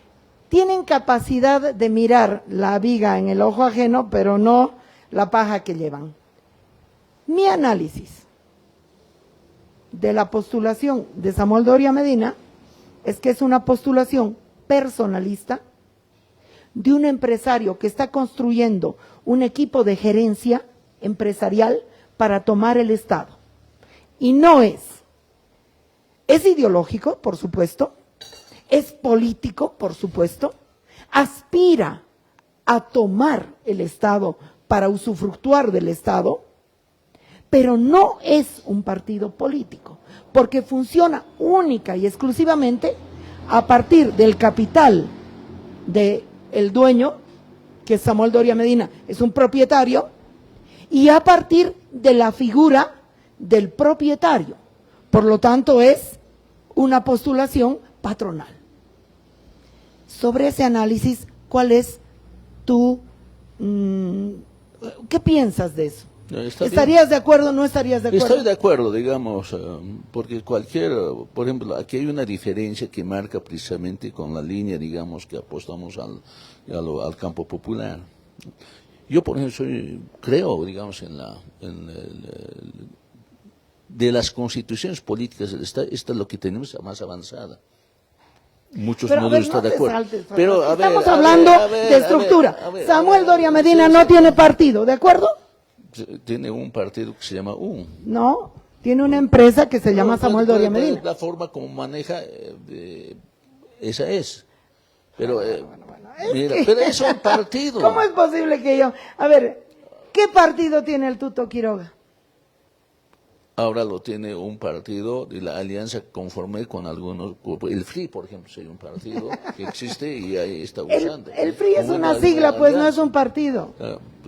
Tienen capacidad de mirar la viga en el ojo ajeno, pero no la paja que llevan. Mi análisis de la postulación de Samuel Doria Medina es que es una postulación personalista de un empresario que está construyendo un equipo de gerencia empresarial para tomar el Estado. Y no es ideológico, por supuesto, es político, por supuesto, aspira a tomar el Estado para usufructuar del Estado, pero no es un partido político, porque funciona única y exclusivamente a partir del capital del dueño, que es Samuel Doria Medina, es un propietario, y a partir de la figura del propietario. Por lo tanto, es una postulación patronal. Sobre ese análisis, ¿cuál es tu... ¿qué piensas de eso? No, está bien. ¿Estarías de acuerdo o no estarías de acuerdo? Estoy de acuerdo, digamos, porque por ejemplo, aquí hay una diferencia que marca precisamente con la línea, digamos, que apostamos al campo popular. Yo, por ejemplo, creo, digamos, de las constituciones políticas del Estado, esta es lo que tenemos más avanzada. Muchos Pero, no a ver, están no de te acuerdo. saltes, Fernando. Pero, Estamos hablando de estructura. Samuel Doria Medina no tiene partido, ¿de acuerdo? Tiene un partido que se llama UN. No, tiene una empresa que se llama No, Samuel Doria Medina. La forma como maneja, esa es. Pero, mira, pero es un partido. ¿Cómo es posible que yo? A ver, ¿qué partido tiene el Tuto Quiroga? Ahora lo tiene un partido de la alianza conforme con algunos grupos. El FRI, por ejemplo, es un partido que existe y ahí está usando. El FRI es una sigla, pues no es un partido.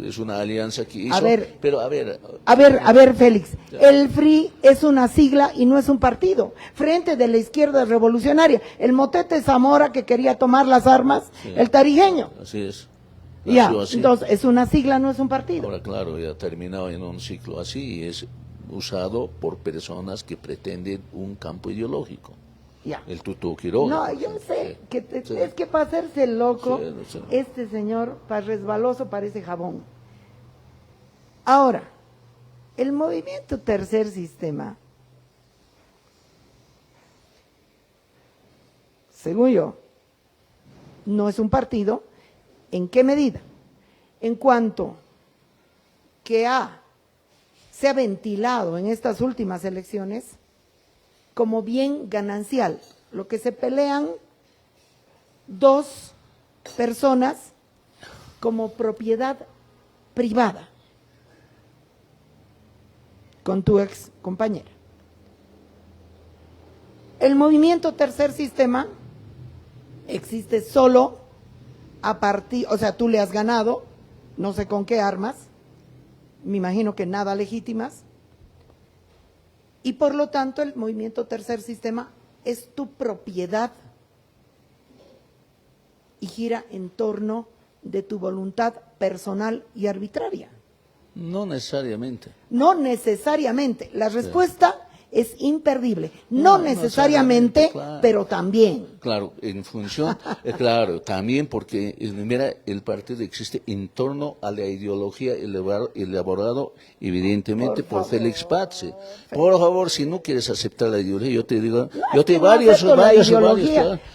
Es una alianza que hizo. A ver, pero a ver. A ver, Félix, el FRI es una sigla y no es un partido. Frente de la Izquierda Revolucionaria, el Motete Zamora que quería tomar las armas, Sí. el tarijeño. Así es. Ya, Nació así. entonces es una sigla, no es un partido. Ahora, claro, ya ha terminado en un ciclo así y es usado por personas que pretenden un campo ideológico. Ya. El Tuto Quiroga. No, por yo ejemplo. sé, Sí. que Sí. es que para hacerse loco, Sí. este señor, para resbaloso, parece jabón. Ahora, el movimiento Tercer Sistema, según yo, no es un partido. ¿En qué medida? En cuanto que se ha ventilado en estas últimas elecciones como bien ganancial, lo que se pelean dos personas como propiedad privada con tu ex compañera. El movimiento Tercer Sistema existe solo a partir, o sea, tú le has ganado, no sé con qué armas, me imagino que nada legítimas, y por lo tanto el movimiento Tercer Sistema es tu propiedad y gira en torno de tu voluntad personal y arbitraria. No necesariamente. No necesariamente, la respuesta es imperdible, no necesariamente, claro. pero también. Claro, en función, claro, también porque mira, el partido existe en torno a la ideología elaborado evidentemente por Félix Patxi. Por favor, si no quieres aceptar la ideología, yo te digo, yo te varios.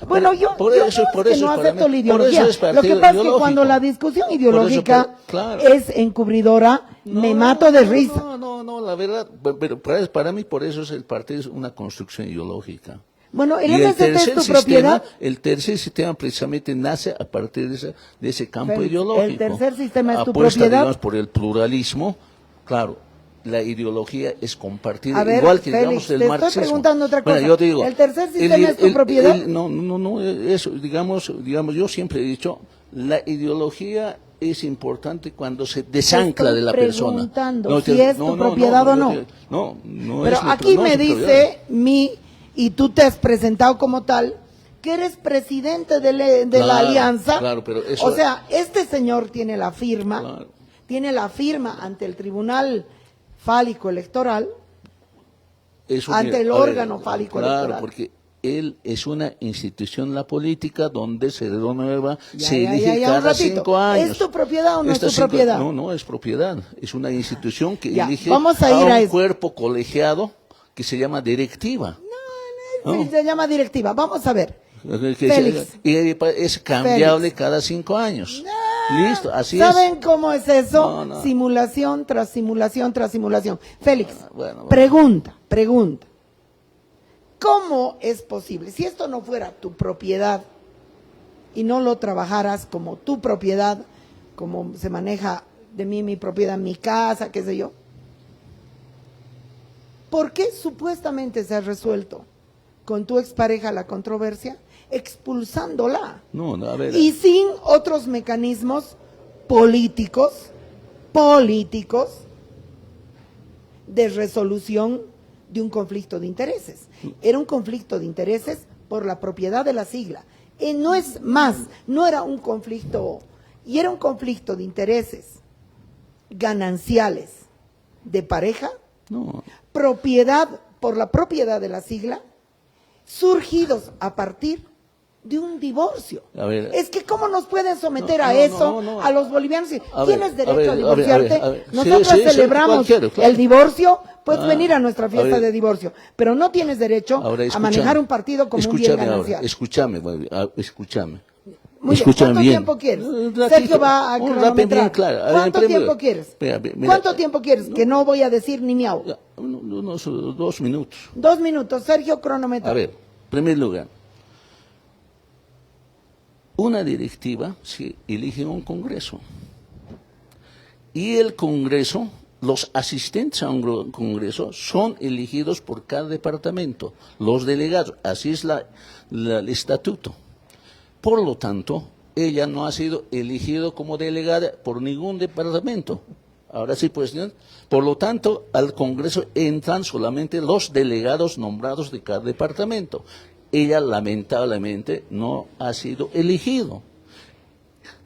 Bueno, yo por no eso acepto para mí, la ideología. Lo que pasa es que cuando la discusión ideológica claro. es encubridora, me mato de risa. No, la verdad, pero para mí por eso el partido es una construcción ideológica. Bueno, el Y MST es tu propiedad. El tercer sistema precisamente nace a partir de ese campo Félix, ideológico. el tercer sistema es tu Apuesta, propiedad. digamos, por el pluralismo. Claro, la ideología es compartida, A ver, igual que Félix, digamos el te marxismo. estoy preguntando otra cosa. Bueno, yo te digo, ¿El tercer sistema es tu propiedad? No, eso, digamos, yo siempre he dicho, la ideología es importante cuando se desancla de la persona. Preguntando si es tu propiedad o no. No Pero es aquí no me es mi dice y tú te has presentado como tal, que eres presidente de la Claro, alianza. claro, pero eso- O sea, este señor tiene la firma, Claro. tiene la firma ante el Tribunal Fálico Electoral, Eso, ante el a ver, órgano fálico claro, electoral. porque él es una institución, la política, donde se renueva, Ya, se ya, elige un cada ratito. 5 años. ¿Es tu propiedad o no es tu Estas cinco- propiedad? No es propiedad. Es una institución que Ya, elige vamos a ir a un eso. cuerpo colegiado que se llama directiva. Sí, se llama directiva. Vamos a ver. Que Félix. y es cambiable Félix. cada 5 años. Listo, así ¿Saben es. cómo es eso? No. Simulación tras simulación tras simulación. Félix, Bueno. pregunta. ¿Cómo es posible? Si esto no fuera tu propiedad y no lo trabajaras como tu propiedad, como se maneja de mí mi propiedad, mi casa, qué sé yo, ¿por qué supuestamente se ha resuelto con tu expareja la controversia expulsándola? No, a ver. Y sin otros mecanismos políticos de resolución de un conflicto de intereses. Era un conflicto de intereses por la propiedad de la sigla. No es más, no era un conflicto, y era un conflicto de intereses gananciales de pareja, No. propiedad, por la propiedad de la sigla, surgidos a partir de un divorcio. A ver. Es que ¿cómo nos pueden someter No, a no, eso no. a los bolivianos? A ¿Tienes ver, derecho a divorciarte? a ver. Nosotros Sí, celebramos cualquiera, claro. el divorcio, puedes venir a nuestra a fiesta ver. de divorcio, pero no tienes derecho Ahora, a manejar un partido como un bien ganancial. Escúchame. Muy bien, Escúchame ¿cuánto bien. tiempo quieres? Un ratito, Sergio va a un cronometrar. bien claro. A ver, ¿Cuánto primero, tiempo quieres? espera, mira, ¿Cuánto tiempo quieres? Que no voy a decir ni miau. Unos 2 minutos. 2 minutos, Sergio cronometra. A ver, en primer lugar, una directiva se elige un congreso. Y el congreso, los asistentes a un congreso son elegidos por cada departamento, los delegados. Así es el estatuto. Por lo tanto, ella no ha sido elegida como delegada por ningún departamento. Ahora sí, pues, ¿no? Por lo tanto, al Congreso entran solamente los delegados nombrados de cada departamento. Ella, lamentablemente, no ha sido elegido.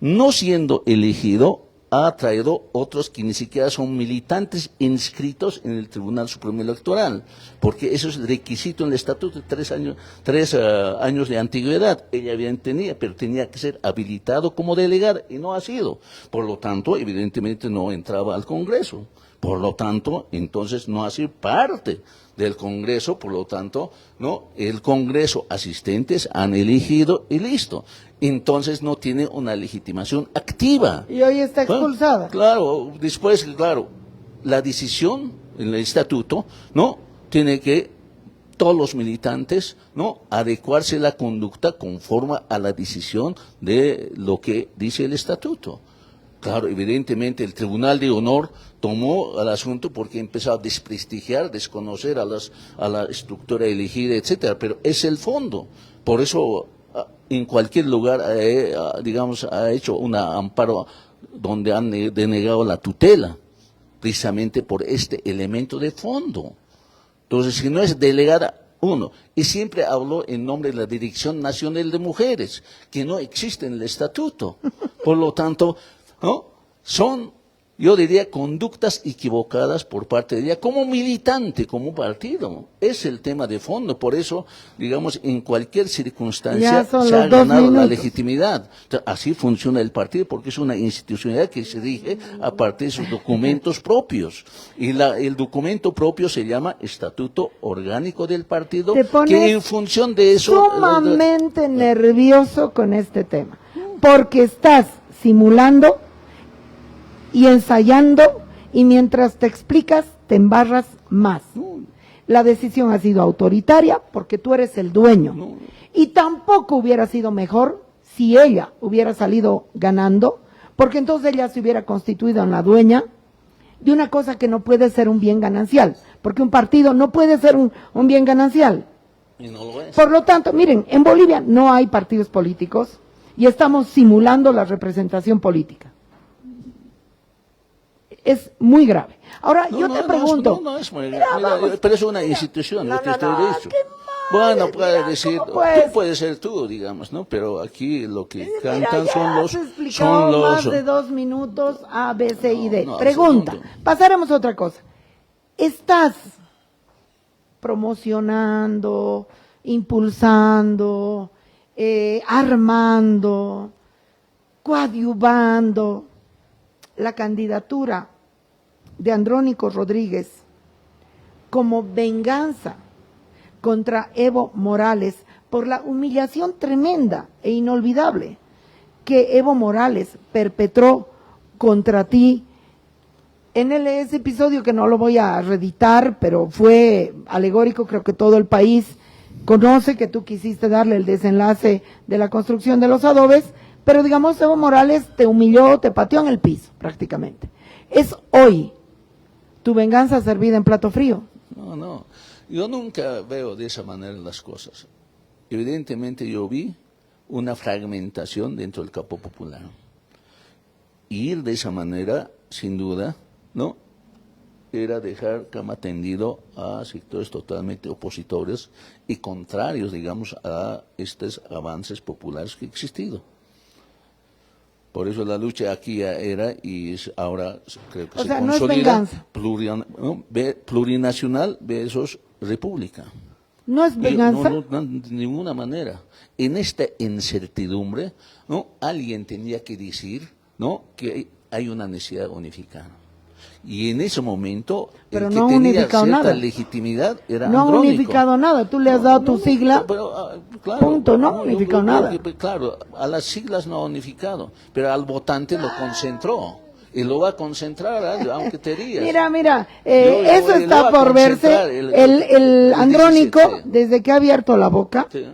No siendo elegido, ha traído otros que ni siquiera son militantes inscritos en el Tribunal Supremo Electoral, porque eso es requisito en el estatuto de 3 años de antigüedad. Ella bien tenía, pero tenía que ser habilitado como delegada y no ha sido. Por lo tanto, evidentemente no entraba al Congreso. Por lo tanto, entonces no ha sido parte del Congreso, por lo tanto, no, el Congreso asistentes han elegido y listo. Entonces no tiene una legitimación activa. Y hoy está expulsada. Claro, después, claro, la decisión en el estatuto, ¿no? Tiene que todos los militantes, ¿no? Adecuarse la conducta conforme a la decisión de lo que dice el estatuto. Claro, evidentemente el Tribunal de Honor tomó el asunto porque empezó a desprestigiar, desconocer a la estructura elegida, etcétera, pero es el fondo. Por eso, en cualquier lugar, digamos, ha hecho un amparo donde han denegado la tutela, precisamente por este elemento de fondo. Entonces, si no es delegada, uno, y siempre habló en nombre de la Dirección Nacional de Mujeres, que no existe en el estatuto. Por lo tanto, ¿no? Son, yo diría, conductas equivocadas por parte de ella como militante, como partido. Es el tema de fondo. Por eso, digamos, en cualquier circunstancia se ha ganado la legitimidad. Entonces, así funciona el partido, porque es una institucionalidad que se rige a partir de sus documentos propios. Y el documento propio se llama Estatuto Orgánico del Partido, que en función de eso... Sumamente nervioso con este tema, porque estás simulando y ensayando, y mientras te explicas, te embarras más. La decisión ha sido autoritaria porque tú eres el dueño. Y tampoco hubiera sido mejor si ella hubiera salido ganando, porque entonces ella se hubiera constituido en la dueña de una cosa que no puede ser un bien ganancial, porque un partido no puede ser un bien ganancial. Y no lo es. Por lo tanto, miren, en Bolivia no hay partidos políticos y estamos simulando la representación política. Es muy grave. Ahora, yo te pregunto. No es muy grave. Pero es una institución, yo te estoy diciendo. Bueno, puede decir, tú puedes ser tú, digamos, ¿no? Pero aquí lo que cantan son los... más de 2 minutos, A, B, C y D. Pregunta, pasaremos a otra cosa. ¿Estás promocionando, impulsando, armando, coadyuvando la candidatura de Andrónico Rodríguez como venganza contra Evo Morales por la humillación tremenda e inolvidable que Evo Morales perpetró contra ti en ese episodio, que no lo voy a reeditar, pero fue alegórico? Creo que todo el país conoce que tú quisiste darle el desenlace de la construcción de los adobes, pero digamos, Evo Morales te humilló, te pateó en el piso prácticamente. Es hoy tu venganza servida en plato frío. No, yo nunca veo de esa manera las cosas. Evidentemente yo vi una fragmentación dentro del campo popular. Ir de esa manera, sin duda, ¿no? Era dejar cama tendido a sectores totalmente opositores y contrarios, digamos, a estos avances populares que han existido. Por eso la lucha aquí ya era y es ahora creo que O se sea, no es consolida venganza. plurinacional versus república. ¿No es venganza? No, de ninguna manera. En esta incertidumbre, ¿no? Alguien tenía que decir, ¿no? Que hay una necesidad unificada. Y en ese momento, Pero el que no ha tenía unificado cierta nada. legitimidad era No ha Andrónico. unificado nada. Tú le has dado tu sigla. Pero, claro, Punto, no ha unificado nada. Claro, a las siglas no ha unificado, pero al votante lo concentró. Y lo va a concentrar, aunque te rías. Mira, Yo eso lo está va a por concentrar verse. El Andrónico, 17. desde que ha abierto la boca, Sí.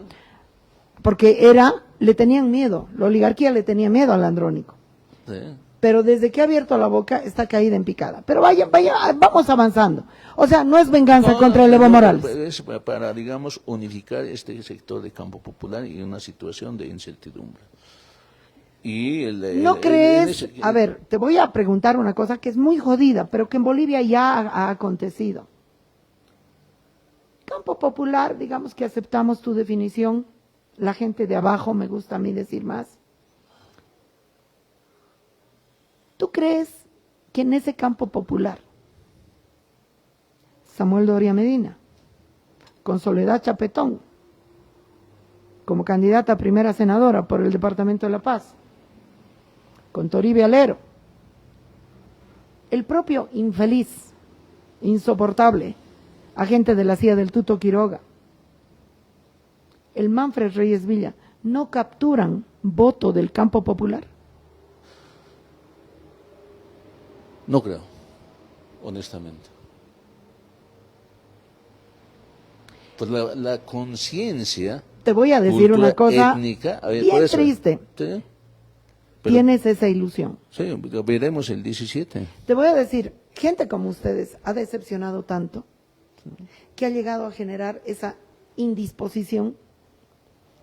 porque le tenían miedo, la oligarquía le tenía miedo al Andrónico. Sí. Pero desde que ha abierto la boca está caída en picada. Pero vaya, vamos avanzando. O sea, no es venganza contra el Evo Morales. Es para, digamos, unificar este sector de campo popular y una situación de incertidumbre. Y ¿No crees? A ver, te voy a preguntar una cosa que es muy jodida, pero que en Bolivia ya ha acontecido. Campo popular, digamos que aceptamos tu definición, la gente de abajo, me gusta a mí decir más. ¿Tú crees que en ese campo popular, Samuel Doria Medina, con Soledad Chapetón, como candidata a primera senadora por el Departamento de La Paz, con Toribio Alero, el propio infeliz, insoportable, agente de la CIA del Tuto Quiroga, el Manfred Reyes Villa, no capturan voto del campo popular? No creo, honestamente. Pues la conciencia. Te voy a decir una cosa étnica, bien triste. ¿Sí? Tienes esa ilusión. Sí, lo veremos el 17. Te voy a decir, gente como ustedes ha decepcionado tanto que ha llegado a generar esa indisposición,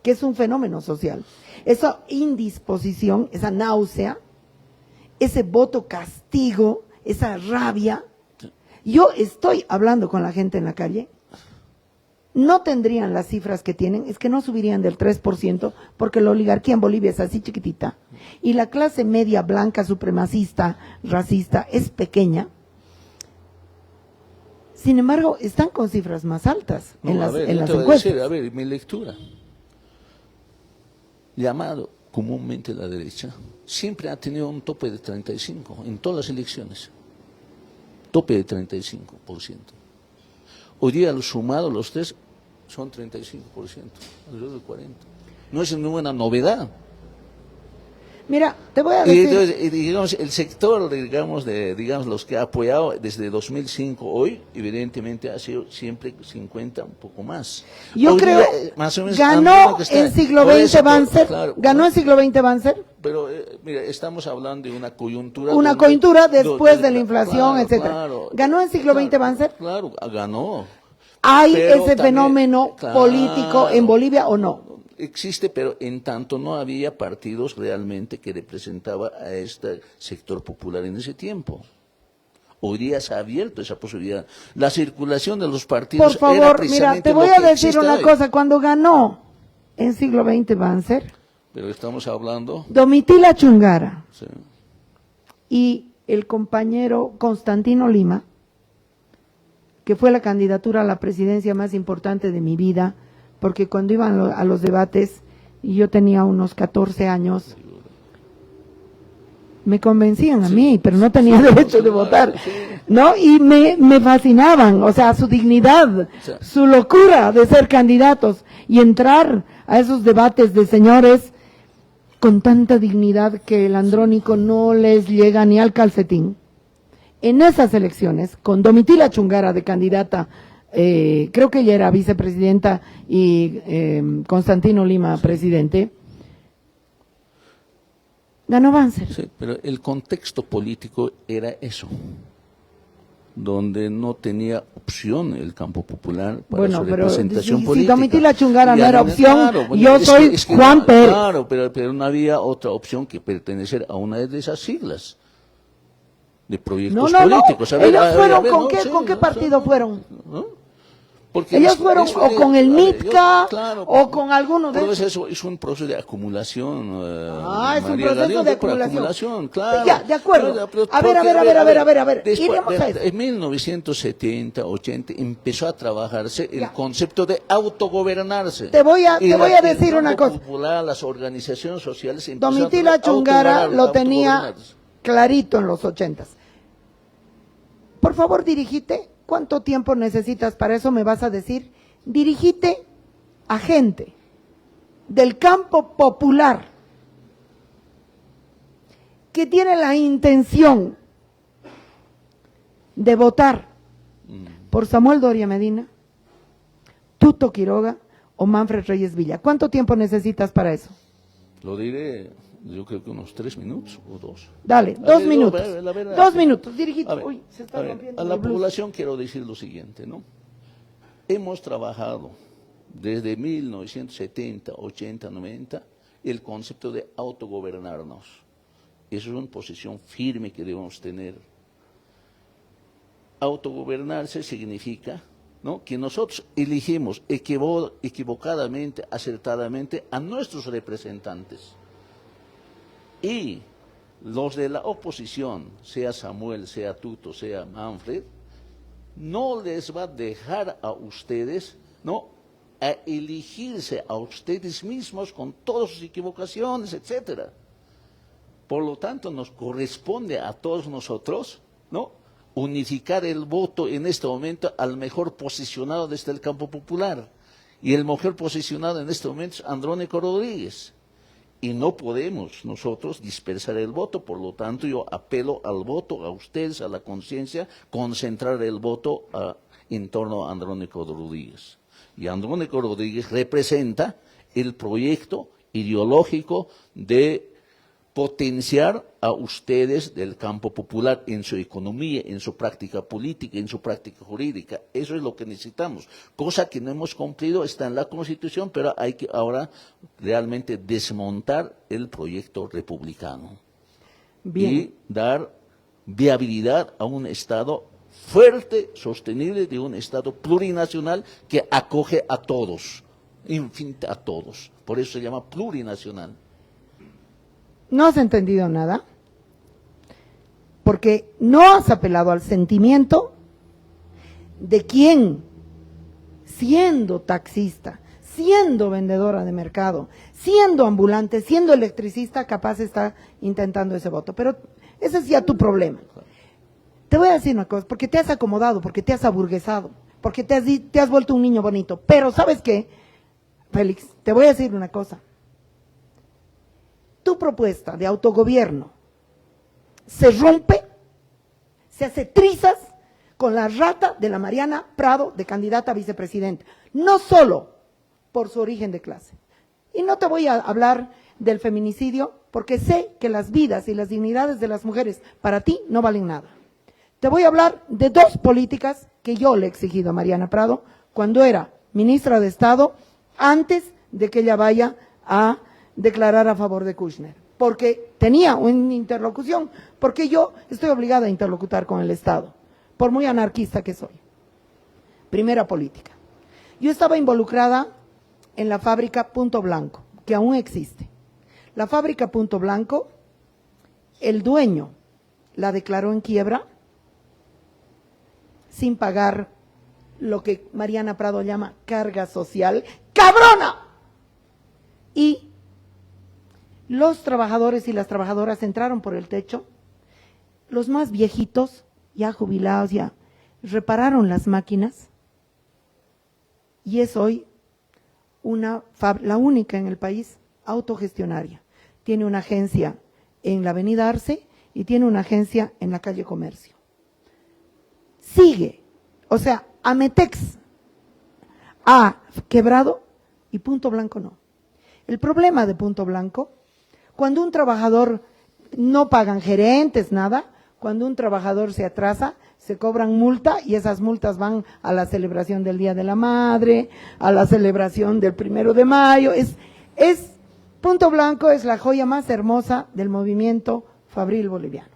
que es un fenómeno social. Esa indisposición, esa náusea, ese voto castigo, esa rabia. Yo estoy hablando con la gente en la calle, no tendrían las cifras que tienen, es que no subirían del 3%, porque la oligarquía en Bolivia es así chiquitita, y la clase media blanca, supremacista, racista, es pequeña. Sin embargo, están con cifras más altas en las encuestas. A ver, mi lectura. Llamado comúnmente la derecha, siempre ha tenido un tope de 35 en todas las elecciones. Tope de 35%. Hoy día, los sumados, los tres, son 35%, alrededor de 40%. No es ninguna novedad. Mira, te voy a decir. Entonces, digamos, el sector, digamos, los que ha apoyado desde 2005 hoy, evidentemente ha sido siempre 50, un poco más. Yo hoy creo, día, más o menos, ganó en siglo XX Banzer, claro, ganó en siglo XX Banzer. Pero, mira, estamos hablando de una coyuntura. Una coyuntura después de la inflación, etcétera. Claro, ¿Ganó en siglo XX Banzer? Claro, ganó. ¿Hay Pero ese también, fenómeno político en Bolivia o no? Existe, pero en tanto no había partidos realmente que representaban a este sector popular en ese tiempo. Hoy día se ha abierto esa posibilidad. La circulación de los partidos. Por favor, mira, te voy a decir una cosa. Cuando ganó en siglo XX Banzer, pero estamos hablando. Domitila Chungara, Sí. y el compañero Constantino Lima, que fue la candidatura a la presidencia más importante de mi vida, porque cuando iban a los debates, y yo tenía unos 14 años, me convencían a mí, pero no tenía derecho de votar, ¿no? Y me fascinaban, o sea, su dignidad, su locura de ser candidatos y entrar a esos debates de señores con tanta dignidad que el Andrónico no les llega ni al calcetín. En esas elecciones, con Domitila Chungara de candidata, creo que ella era vicepresidenta y Constantino Lima presidente, ganó Banzer. Sí, pero el contexto político era eso, donde no tenía opción el campo popular para su representación política. Si Domitila Chungara no era opción, claro, bueno, yo soy Juan Pérez. Claro, pero no había otra opción que pertenecer a una de esas siglas de proyectos políticos. Ellos fueron, ¿con qué partido fueron? ¿No? Porque Ellos fueron o con el MITCA claro, o con alguno de pero esos. eso es un proceso de acumulación. Es un María proceso Galeón, de por acumulación. claro. Ya, de acuerdo. Pero A ver, después, iremos a eso. En 1970, 80 empezó a trabajarse el Ya. concepto de autogobernarse. Te voy a Y decir el una campo cosa. popular, las organizaciones sociales empezaron a Domitila Chungara lo tenía autogobernarse. clarito en los 80s. Por favor, dirígite. ¿Cuánto tiempo necesitas para eso? Me vas a decir. Dirígite a gente del campo popular que tiene la intención de votar por Samuel Doria Medina, Tuto Quiroga o Manfred Reyes Villa. ¿Cuánto tiempo necesitas para eso? Lo diré, yo creo que unos 3 minutos o 2. Dale, A 2 ver, minutos. a ver, 2 minutos, dirígite. A ver, Uy, se está a ver, rompiendo a la el blues. población quiero decir lo siguiente, ¿no? Hemos trabajado desde 1970, 80, 90 el concepto de autogobernarnos. Eso es una posición firme que debemos tener. Autogobernarse significa, ¿no?, que nosotros elegimos equivocadamente, acertadamente a nuestros representantes. Y los de la oposición, sea Samuel, sea Tuto, sea Manfred, no les va a dejar a ustedes, ¿no?, a elegirse a ustedes mismos con todas sus equivocaciones, etcétera. Por lo tanto, nos corresponde a todos nosotros, ¿no?, unificar el voto en este momento al mejor posicionado desde el campo popular. Y el mejor posicionado en este momento es Andrónico Rodríguez. Y no podemos nosotros dispersar el voto, por lo tanto yo apelo al voto, a ustedes, a la conciencia, concentrar el voto en torno a Andrónico Rodríguez. Y Andrónico Rodríguez representa el proyecto ideológico de potenciar a ustedes del campo popular en su economía, en su práctica política, en su práctica jurídica. Eso es lo que necesitamos. Cosa que no hemos cumplido, está en la Constitución, pero hay que ahora realmente desmontar el proyecto republicano. Bien. Y dar viabilidad a un Estado fuerte, sostenible, de un Estado plurinacional que acoge a todos, en fin, a todos. Por eso se llama plurinacional. No has entendido nada, porque no has apelado al sentimiento de quien, siendo taxista, siendo vendedora de mercado, siendo ambulante, siendo electricista, capaz está intentando ese voto. Pero ese es ya tu problema. Te voy a decir una cosa, porque te has acomodado, porque te has aburguesado, porque te has vuelto un niño bonito. Pero ¿sabes qué, Félix? Te voy a decir una cosa. Tu propuesta de autogobierno se rompe, se hace trizas con la rata de la Mariana Prado de candidata a vicepresidenta, no solo por su origen de clase. Y no te voy a hablar del feminicidio, porque sé que las vidas y las dignidades de las mujeres para ti no valen nada. Te voy a hablar de 2 políticas que yo le he exigido a Mariana Prado cuando era ministra de Estado, antes de que ella vaya a declarar a favor de Kouchner, porque tenía una interlocución, porque yo estoy obligada a interlocutar con el Estado, por muy anarquista que soy. Primera política. Yo estaba involucrada en la fábrica Punto Blanco, que aún existe. La fábrica Punto Blanco, el dueño la declaró en quiebra sin pagar lo que Mariana Prado llama carga social. ¡Cabrona! Y los trabajadores y las trabajadoras entraron por el techo, los más viejitos, ya jubilados, ya repararon las máquinas y es hoy la única en el país autogestionaria. Tiene una agencia en la avenida Arce y tiene una agencia en la calle Comercio. Sigue, o sea, Ametex ha quebrado y Punto Blanco no. El problema de Punto Blanco, cuando un trabajador, no pagan gerentes, nada, cuando un trabajador se atrasa, se cobran multa y esas multas van a la celebración del Día de la Madre, a la celebración del 1 de mayo. Punto Blanco es la joya más hermosa del movimiento fabril boliviano.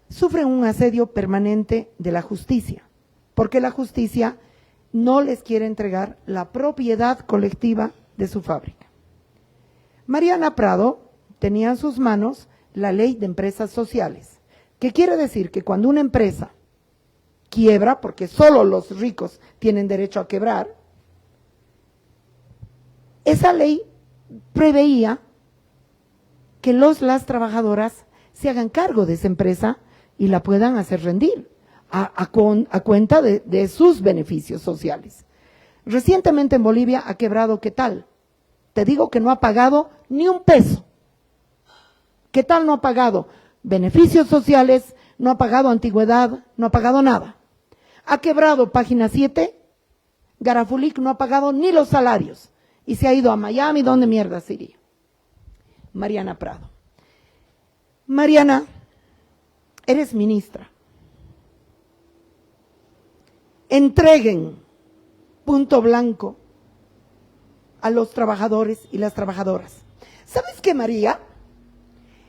Sufren un asedio permanente de la justicia, porque la justicia no les quiere entregar la propiedad colectiva de su fábrica. Mariana Prado tenía en sus manos la ley de empresas sociales, que quiere decir que cuando una empresa quiebra, porque solo los ricos tienen derecho a quebrar, esa ley preveía que las trabajadoras se hagan cargo de esa empresa y la puedan hacer rendir a cuenta de sus beneficios sociales. Recientemente en Bolivia ha quebrado, ¿qué tal? Te digo que no ha pagado ni un peso. ¿Qué tal no ha pagado beneficios sociales, no ha pagado antigüedad, no ha pagado nada? Ha quebrado Página 7, Garafulic no ha pagado ni los salarios y se ha ido a Miami, ¿dónde mierda se iría? Mariana Prado. Mariana, eres ministra. Entreguen punto blanco a los trabajadores y las trabajadoras. ¿Sabes qué, María?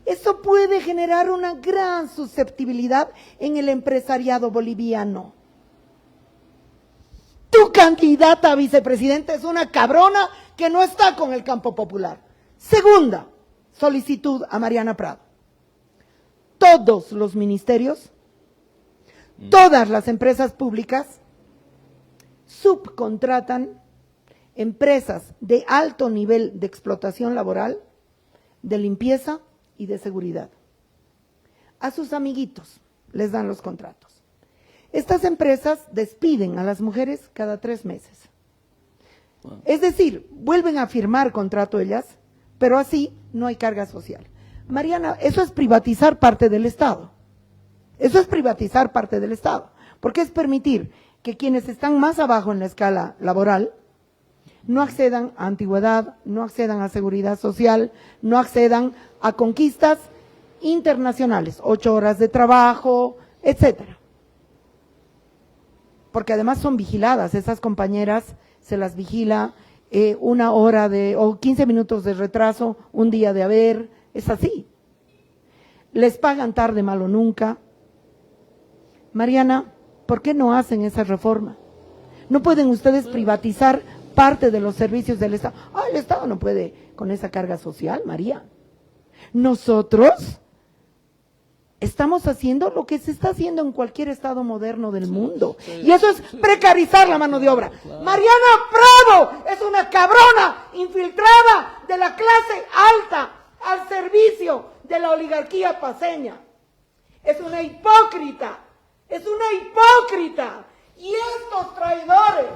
Eso puede generar una gran susceptibilidad en el empresariado boliviano. Tu candidata a vicepresidenta es una cabrona que no está con el campo popular. Segunda solicitud a Mariana Prado. Todos los ministerios, todas las empresas públicas subcontratan empresas de alto nivel de explotación laboral, de limpieza y de seguridad. A sus amiguitos les dan los contratos. Estas empresas despiden a las mujeres cada 3 meses. Es decir, vuelven a firmar contrato ellas, pero así no hay carga social. Mariana, eso es privatizar parte del Estado. Eso es privatizar parte del Estado, porque es permitir que quienes están más abajo en la escala laboral no accedan a antigüedad, no accedan a seguridad social, no accedan a conquistas internacionales, 8 horas de trabajo, etcétera. Porque además son vigiladas, esas compañeras se las vigila 1 hora o 15 minutos de retraso, un día de haber, es así. Les pagan tarde, malo nunca. Mariana, ¿por qué no hacen esa reforma? ¿No pueden ustedes privatizar parte de los servicios del Estado? El Estado no puede con esa carga social, María. Nosotros estamos haciendo lo que se está haciendo en cualquier Estado moderno del mundo. Y eso es precarizar la mano de obra. Mariana Prado es una cabrona infiltrada de la clase alta al servicio de la oligarquía paceña. Es una hipócrita. Es una hipócrita. Y estos traidores,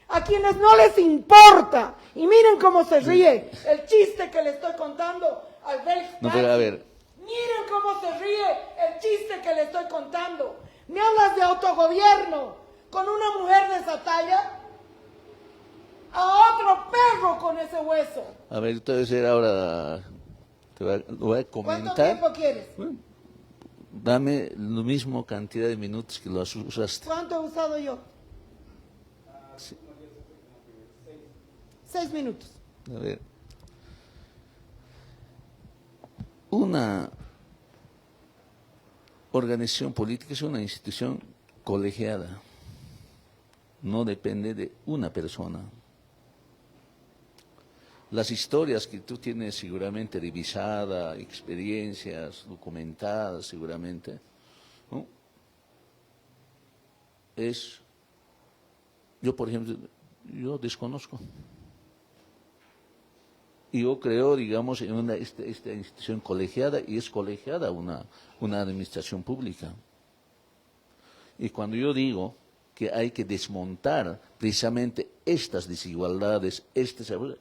a quienes no les importa, y miren cómo se ríe el chiste que le estoy contando al Belx. No, pero a ver. Miren cómo se ríe el chiste que le estoy contando. Me hablas de autogobierno con una mujer de esa talla, a otro perro con ese hueso. A ver, entonces ahora lo voy a comentar. ¿Cuánto tiempo quieres? Bueno, dame lo mismo cantidad de minutos que lo usaste. ¿Cuánto he usado yo? 6 minutos. A ver. Una organización política es una institución colegiada, no depende de una persona. Las historias que tú tienes seguramente revisadas, experiencias documentadas seguramente, ¿no? Yo por ejemplo, yo desconozco. Y yo creo, digamos, en esta institución colegiada, y es colegiada una administración pública. Y cuando yo digo que hay que desmontar precisamente estas desigualdades,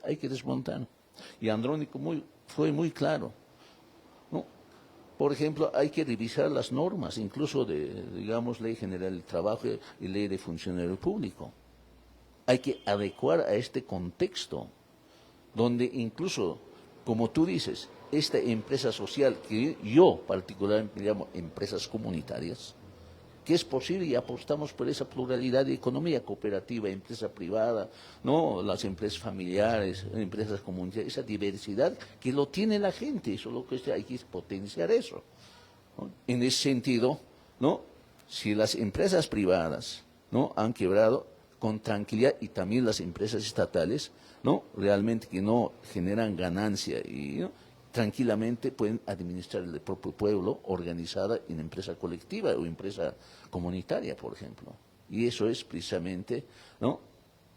hay que desmontar. Y Andrónico fue muy claro, ¿no? Por ejemplo, hay que revisar las normas, incluso de, digamos, Ley General del Trabajo y Ley de Funcionario Público. Hay que adecuar a este contexto, donde incluso, como tú dices, esta empresa social, que yo particularmente llamo empresas comunitarias, que es posible y apostamos por esa pluralidad de economía cooperativa, empresa privada, no las empresas familiares, empresas comunitarias, esa diversidad que lo tiene la gente, eso es lo que hay que potenciar eso, ¿no? En ese sentido, ¿no? Si las empresas privadas, ¿no?, han quebrado, con tranquilidad, y también las empresas estatales, ¿no? Realmente que no generan ganancia y, ¿no?, tranquilamente pueden administrar el propio pueblo organizada en empresa colectiva o empresa comunitaria, por ejemplo. Y eso es precisamente, ¿no?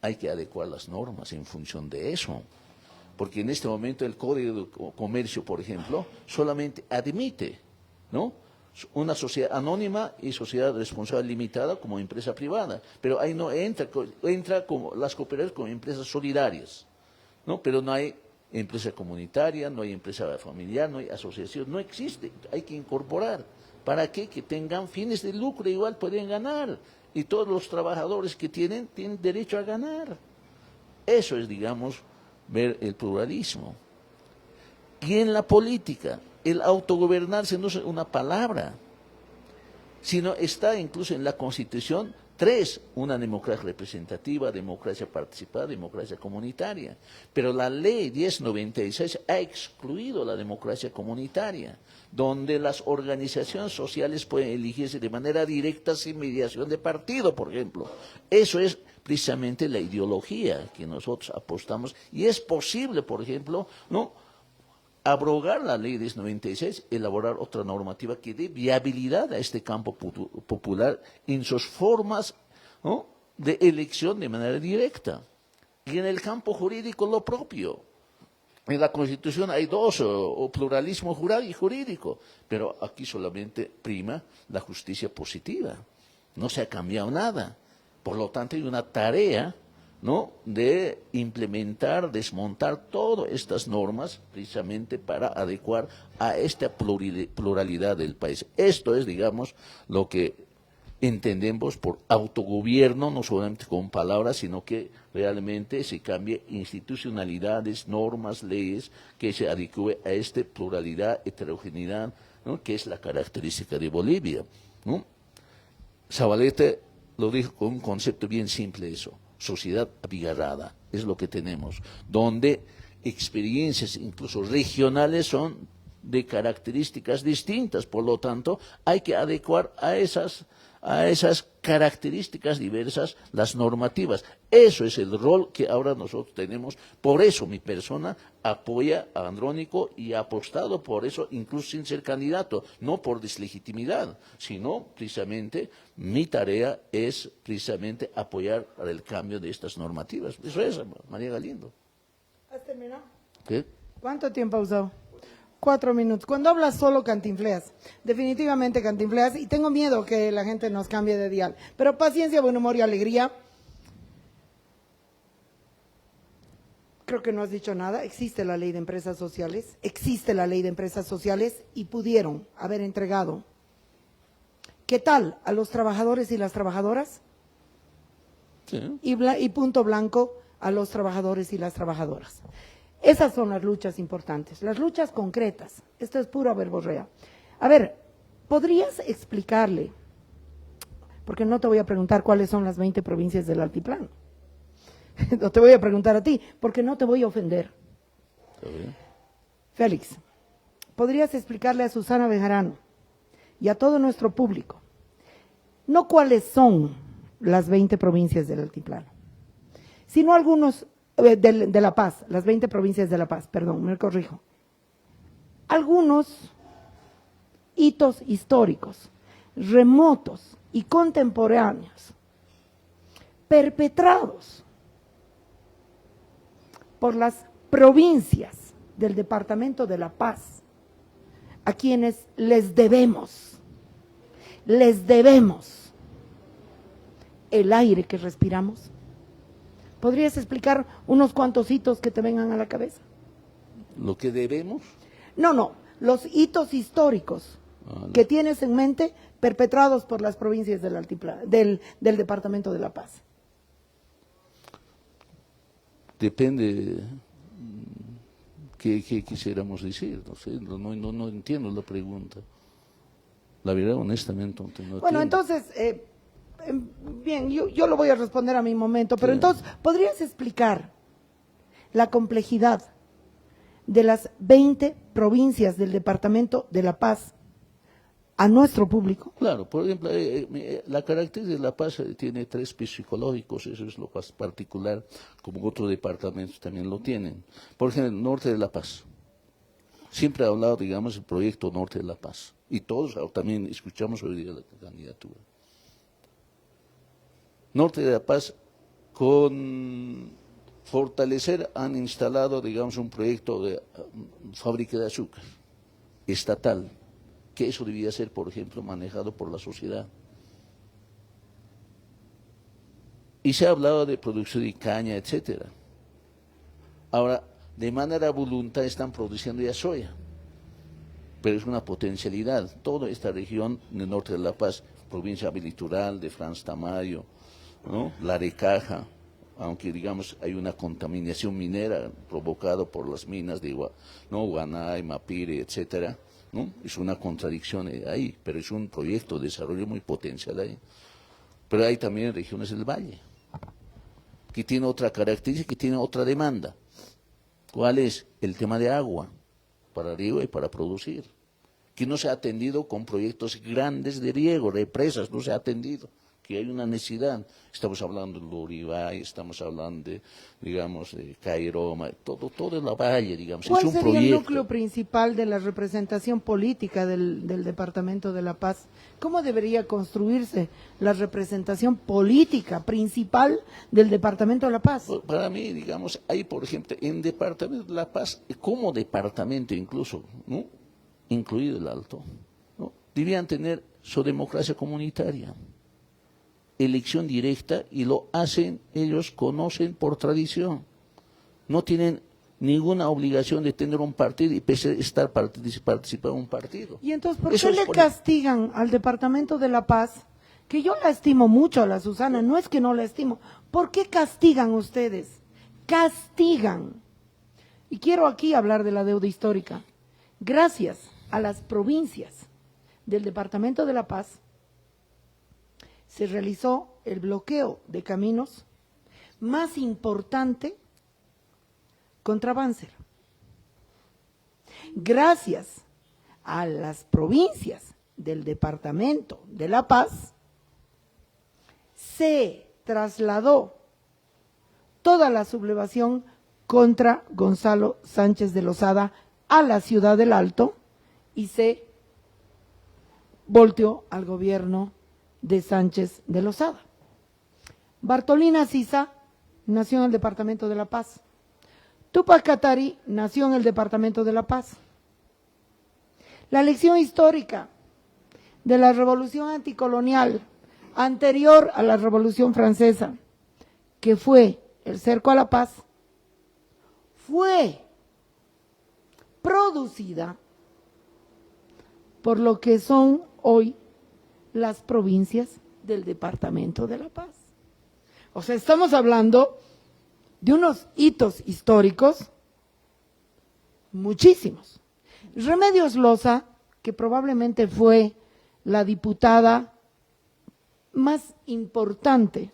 Hay que adecuar las normas en función de eso. Porque en este momento el Código de Comercio, por ejemplo, solamente admite, ¿no?, una sociedad anónima y sociedad responsable limitada como empresa privada, pero ahí no entra como las cooperativas como empresas solidarias, ¿no? Pero no hay empresa comunitaria, no hay empresa familiar, no hay asociación, no existe, hay que incorporar. ¿Para qué? Que tengan fines de lucro, igual pueden ganar, y todos los trabajadores que tienen derecho a ganar. Eso es, digamos, ver el pluralismo. Y en la política, el autogobernarse no es una palabra, sino está incluso en la Constitución 3, una democracia representativa, democracia participada, democracia comunitaria. Pero la ley 1096 ha excluido la democracia comunitaria, donde las organizaciones sociales pueden elegirse de manera directa sin mediación de partido, por ejemplo. Eso es precisamente la ideología que nosotros apostamos, y es posible, por ejemplo, ¿no?, abrogar la ley 1096, elaborar otra normativa que dé viabilidad a este campo popular en sus formas, ¿no?, de elección de manera directa. Y en el campo jurídico lo propio. En la Constitución hay dos, o pluralismo jurídico, pero aquí solamente prima la justicia positiva. No se ha cambiado nada. Por lo tanto, hay una tarea, ¿no?, de implementar, desmontar todas estas normas precisamente para adecuar a esta pluralidad del país. Esto es, digamos, lo que entendemos por autogobierno, no solamente con palabras, sino que realmente se cambie institucionalidades, normas, leyes, que se adecue a esta pluralidad, heterogeneidad, ¿no?, que es la característica de Bolivia, ¿no? Zabaleta lo dijo con un concepto bien simple eso: sociedad abigarrada, es lo que tenemos, donde experiencias incluso regionales son de características distintas, por lo tanto hay que adecuar a esas características diversas las normativas. Eso es el rol que ahora nosotros tenemos. Por eso mi persona apoya a Andrónico y ha apostado por eso, incluso sin ser candidato, no por deslegitimidad, sino precisamente mi tarea es precisamente apoyar el cambio de estas normativas. Eso es, María Galindo. ¿Has terminado? ¿Qué? ¿Cuánto tiempo ha usado? 4 minutos. Cuando hablas solo cantinfleas, definitivamente cantinfleas, y tengo miedo que la gente nos cambie de dial. Pero paciencia, buen humor y alegría. Creo que no has dicho nada. Existe la ley de empresas sociales, y pudieron haber entregado, ¿qué tal?, a los trabajadores y las trabajadoras, Sí. y punto blanco a los trabajadores y las trabajadoras. Esas son las luchas importantes, las luchas concretas. Esto es puro verborrea. A ver, ¿podrías explicarle? Porque no te voy a preguntar cuáles son las 20 provincias del altiplano. No te voy a preguntar a ti, porque no te voy a ofender. ¿Está bien? Félix, ¿podrías explicarle a Susana Bejarano y a todo nuestro público, no cuáles son las 20 provincias del altiplano, sino algunos de La Paz, las 20 provincias de La Paz, perdón, me corrijo, algunos hitos históricos, remotos y contemporáneos, perpetrados por las provincias del departamento de La Paz, a quienes les debemos el aire que respiramos? ¿Podrías explicar unos cuantos hitos que te vengan a la cabeza? ¿Lo que debemos? No, los hitos históricos que tienes en mente perpetrados por las provincias del departamento de La Paz. Depende qué quisiéramos decir, no sé, no entiendo la pregunta. La verdad, honestamente, no entiendo. Bueno, entonces, bien, yo lo voy a responder a mi momento, pero Sí. entonces, ¿podrías explicar la complejidad de las 20 provincias del departamento de La Paz a nuestro público? Claro, por ejemplo, la característica de La Paz tiene 3 pisos psicológicos, eso es lo más particular, como otros departamentos también lo tienen. Por ejemplo, el norte de La Paz. Siempre ha hablado, digamos, del proyecto Norte de La Paz. Y todos también escuchamos hoy día la candidatura. Norte de La Paz, con fortalecer, han instalado, digamos, un proyecto de fábrica de azúcar estatal, que eso debía ser, por ejemplo, manejado por la sociedad. Y se ha hablado de producción de caña, etcétera. Ahora, de manera voluntaria están produciendo ya soya, pero es una potencialidad. Toda esta región del norte de La Paz, provincia litoral de Franz Tamayo, ¿no? La Recaja, aunque digamos hay una contaminación minera provocada por las minas de Guanay, Mapire, etcétera, ¿no? Es una contradicción ahí, pero es un proyecto de desarrollo muy potencial ahí. Pero hay también regiones del valle, que tienen otra característica, que tienen otra demanda. ¿Cuál es? El tema de agua, para riego y para producir, que no se ha atendido con proyectos grandes de riego, represas, no se ha atendido, que hay una necesidad. Estamos hablando de Luribay, estamos hablando de, digamos, de Cairoma, todo la valle, digamos. ¿Cuál es un sería proyecto. el núcleo principal de la representación política del Departamento de La Paz? ¿Cómo debería construirse la representación política principal del Departamento de La Paz? Para mí, digamos, hay, por ejemplo, en Departamento de La Paz, como departamento incluso, ¿no? Incluido el Alto, ¿no? Debían tener su democracia comunitaria, elección directa, y lo hacen, ellos conocen por tradición. No tienen ninguna obligación de tener un partido y pese a estar participando en un partido. Y entonces, ¿por Eso qué es le castigan al Departamento de La Paz? Que yo la estimo mucho a la Susana, no es que no la estimo. ¿Por qué castigan ustedes? Castigan. Y quiero aquí hablar de la deuda histórica. Gracias a las provincias del Departamento de La Paz, se realizó el bloqueo de caminos más importante contra Banzer. Gracias a las provincias del Departamento de La Paz, se trasladó toda la sublevación contra Gonzalo Sánchez de Lozada a la ciudad del Alto y se volteó al gobierno de Sánchez de Lozada. Bartolina Sisa nació en el Departamento de La Paz. Túpac Katari nació en el Departamento de La Paz. La lección histórica de la revolución anticolonial anterior a la Revolución Francesa, que fue el cerco a La Paz, fue producida por lo que son hoy las provincias del Departamento de La Paz. O sea, estamos hablando de unos hitos históricos muchísimos. Remedios Loza, que probablemente fue la diputada más importante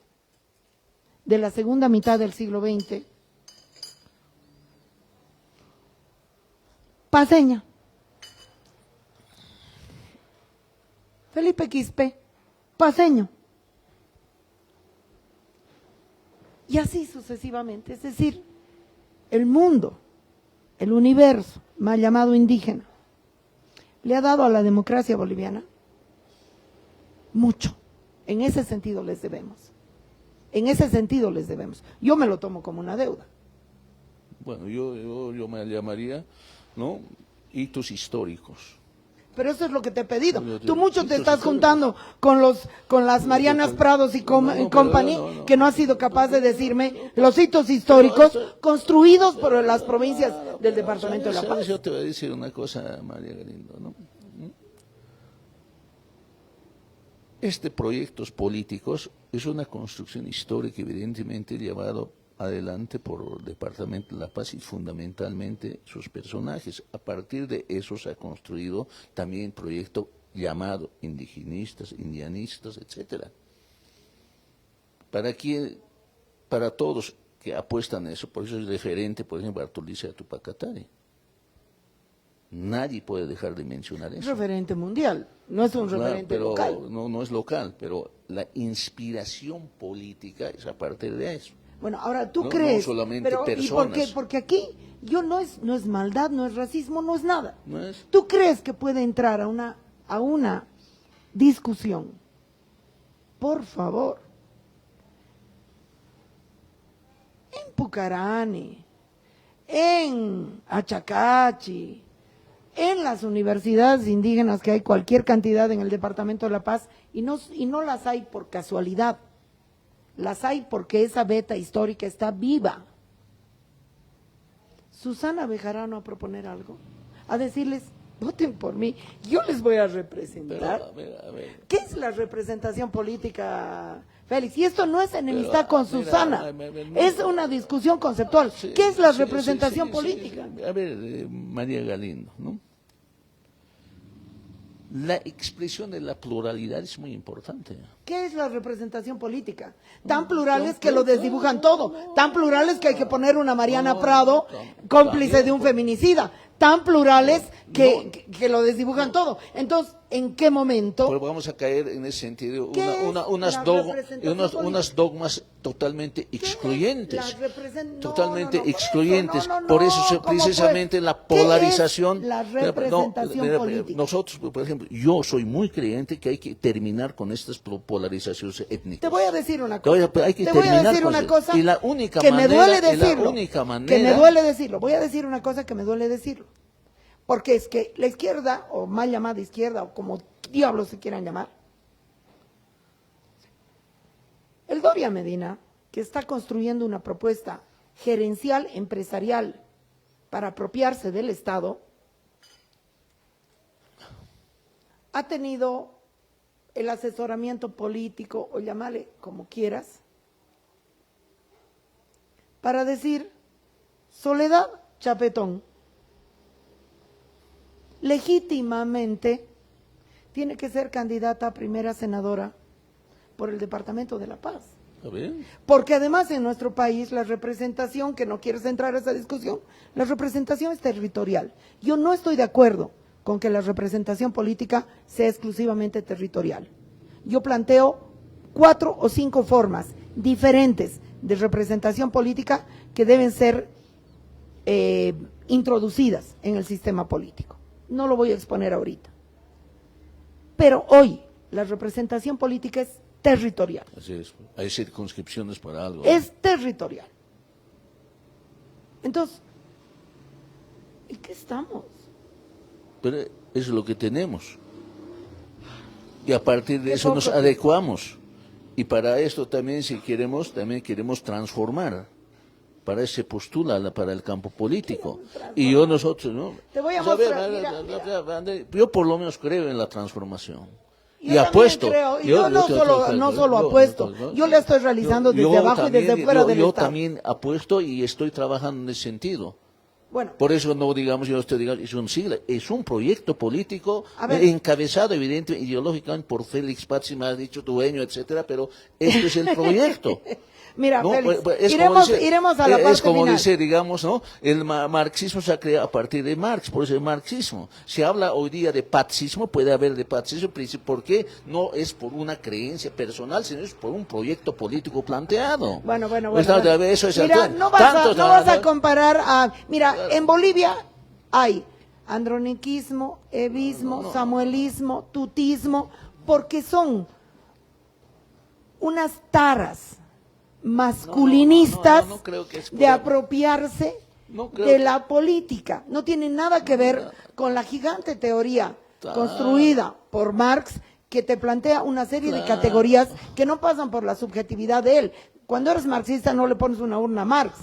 de la segunda mitad del siglo XX, paceña. Felipe Quispe, paceño. Y así sucesivamente. Es decir, el mundo, el universo, mal llamado indígena, le ha dado a la democracia boliviana mucho. En ese sentido les debemos. En ese sentido les debemos. Yo me lo tomo como una deuda. Bueno, yo me llamaría, ¿no?, hitos históricos. Pero eso es lo que te he pedido. Tú mucho te estás juntando con las Marianas Prados y company, que no has sido capaz de decirme los hitos históricos construidos por las provincias del Departamento de La Paz. Yo te voy a decir una cosa, María Galindo, ¿no? Proyectos políticos es una construcción histórica, evidentemente llevado adelante por el Departamento de La Paz y fundamentalmente sus personajes. A partir de eso se ha construido también proyecto llamado indigenistas, indianistas, etcétera. Para todos que apuestan a eso, por eso es referente, por ejemplo, Bartolina Túpac Katari. Nadie puede dejar de mencionar Es eso. referente mundial, no es un Claro, referente pero local. no es local, pero la inspiración política es a partir de eso. Bueno, ahora tú No crees, solamente pero ¿y por qué? personas. Porque aquí no es maldad, no es racismo, no es nada. ¿No es? ¿Tú crees que puede entrar a una discusión? Por favor. En Pucarane, en Achacachi, en las universidades indígenas, que hay cualquier cantidad en el Departamento de La Paz, y no las hay por casualidad, las hay porque esa beta histórica está viva. Susana Bejarano a proponer algo, a decirles, voten por mí, yo les voy a representar. Pero, a ver. ¿Qué es la representación política, Félix? Y esto no es enemistad con mira, Susana, es una discusión conceptual. Sí, ¿Qué es la sí, representación sí, política? sí. A ver, María Galindo, ¿no? La expresión de la pluralidad es muy importante. ¿Qué es la representación política? Tan plurales que lo desdibujan todo, tan plurales que hay que poner una Mariana Prado cómplice de un feminicida, tan plurales que lo desdibujan todo. Entonces, ¿en qué momento? Pero vamos a caer en ese sentido ¿Qué es unas la dogmas representación dogmas totalmente ¿Qué es excluyentes. totalmente Excluyentes. Por eso precisamente la polarización. La representación política. Nosotros, por ejemplo, yo soy muy creyente que hay que terminar con estas polarizaciones étnicas. Te voy a decir una cosa. Hay que Te voy a terminar decir con una eso. cosa Y la única que manera, me duele y la decirlo. única manera, Que me duele decirlo. Voy a decir una cosa que me duele decirlo. Porque es que la izquierda, o mal llamada izquierda, o como diablos se quieran llamar, el Doria Medina, que está construyendo una propuesta gerencial, empresarial, para apropiarse del Estado, ha tenido el asesoramiento político, o llamarle como quieras, para decir, Soledad Chapetón, legítimamente tiene que ser candidata a primera senadora por el Departamento de La Paz. ¿Está bien? Porque además en nuestro país la representación, que no quieres entrar a esa discusión, la representación es territorial. Yo no estoy de acuerdo con que la representación política sea exclusivamente territorial. Yo planteo 4 o 5 formas diferentes de representación política que deben ser introducidas en el sistema político. No lo voy a exponer ahorita. Pero hoy la representación política es territorial. Así es. Hay circunscripciones para algo. Es territorial. Entonces, ¿en qué estamos? Pero eso es lo que tenemos. Y a partir de Qué eso nos poco adecuamos. Y para esto también, si queremos, también queremos transformar. Para eso se postula para el campo político. Y nosotros, ¿no? Te voy a Pues, mostrar, ver, mira. yo por lo menos creo en la transformación. Yo Y apuesto. creo, y yo no solo apuesto, yo la estoy realizando desde abajo y desde fuera del Yo Estado. también apuesto y estoy trabajando en ese sentido. Bueno, Por eso no digamos, yo estoy digamos, es un sigla, es un proyecto político A ver. encabezado evidentemente ideológicamente por Félix Pazzi, me has dicho dueño, etcétera, pero este es el proyecto. mira, ¿no? Félix, Es como dice- iremos a la parte es como final. dice, digamos, ¿no? El marxismo se ha creado a partir de Marx, por eso el marxismo. Se habla hoy día de pazismo, puede haber de pazismo, ¿por qué? No es por una creencia personal, sino es por un proyecto político planteado. Bueno. Eso es Mira, el- no vas a tanto- comparar a... Mira, en Bolivia hay androniquismo, evismo, samuelismo, tutismo, porque son unas taras masculinistas no creo que es por de ahí. apropiarse No creo de que- la política. No tiene nada que ver con la gigante teoría Claro. construida por Marx, que te plantea una serie de Claro. categorías que no pasan por la subjetividad de él. Cuando eres marxista no le pones una urna a Marx.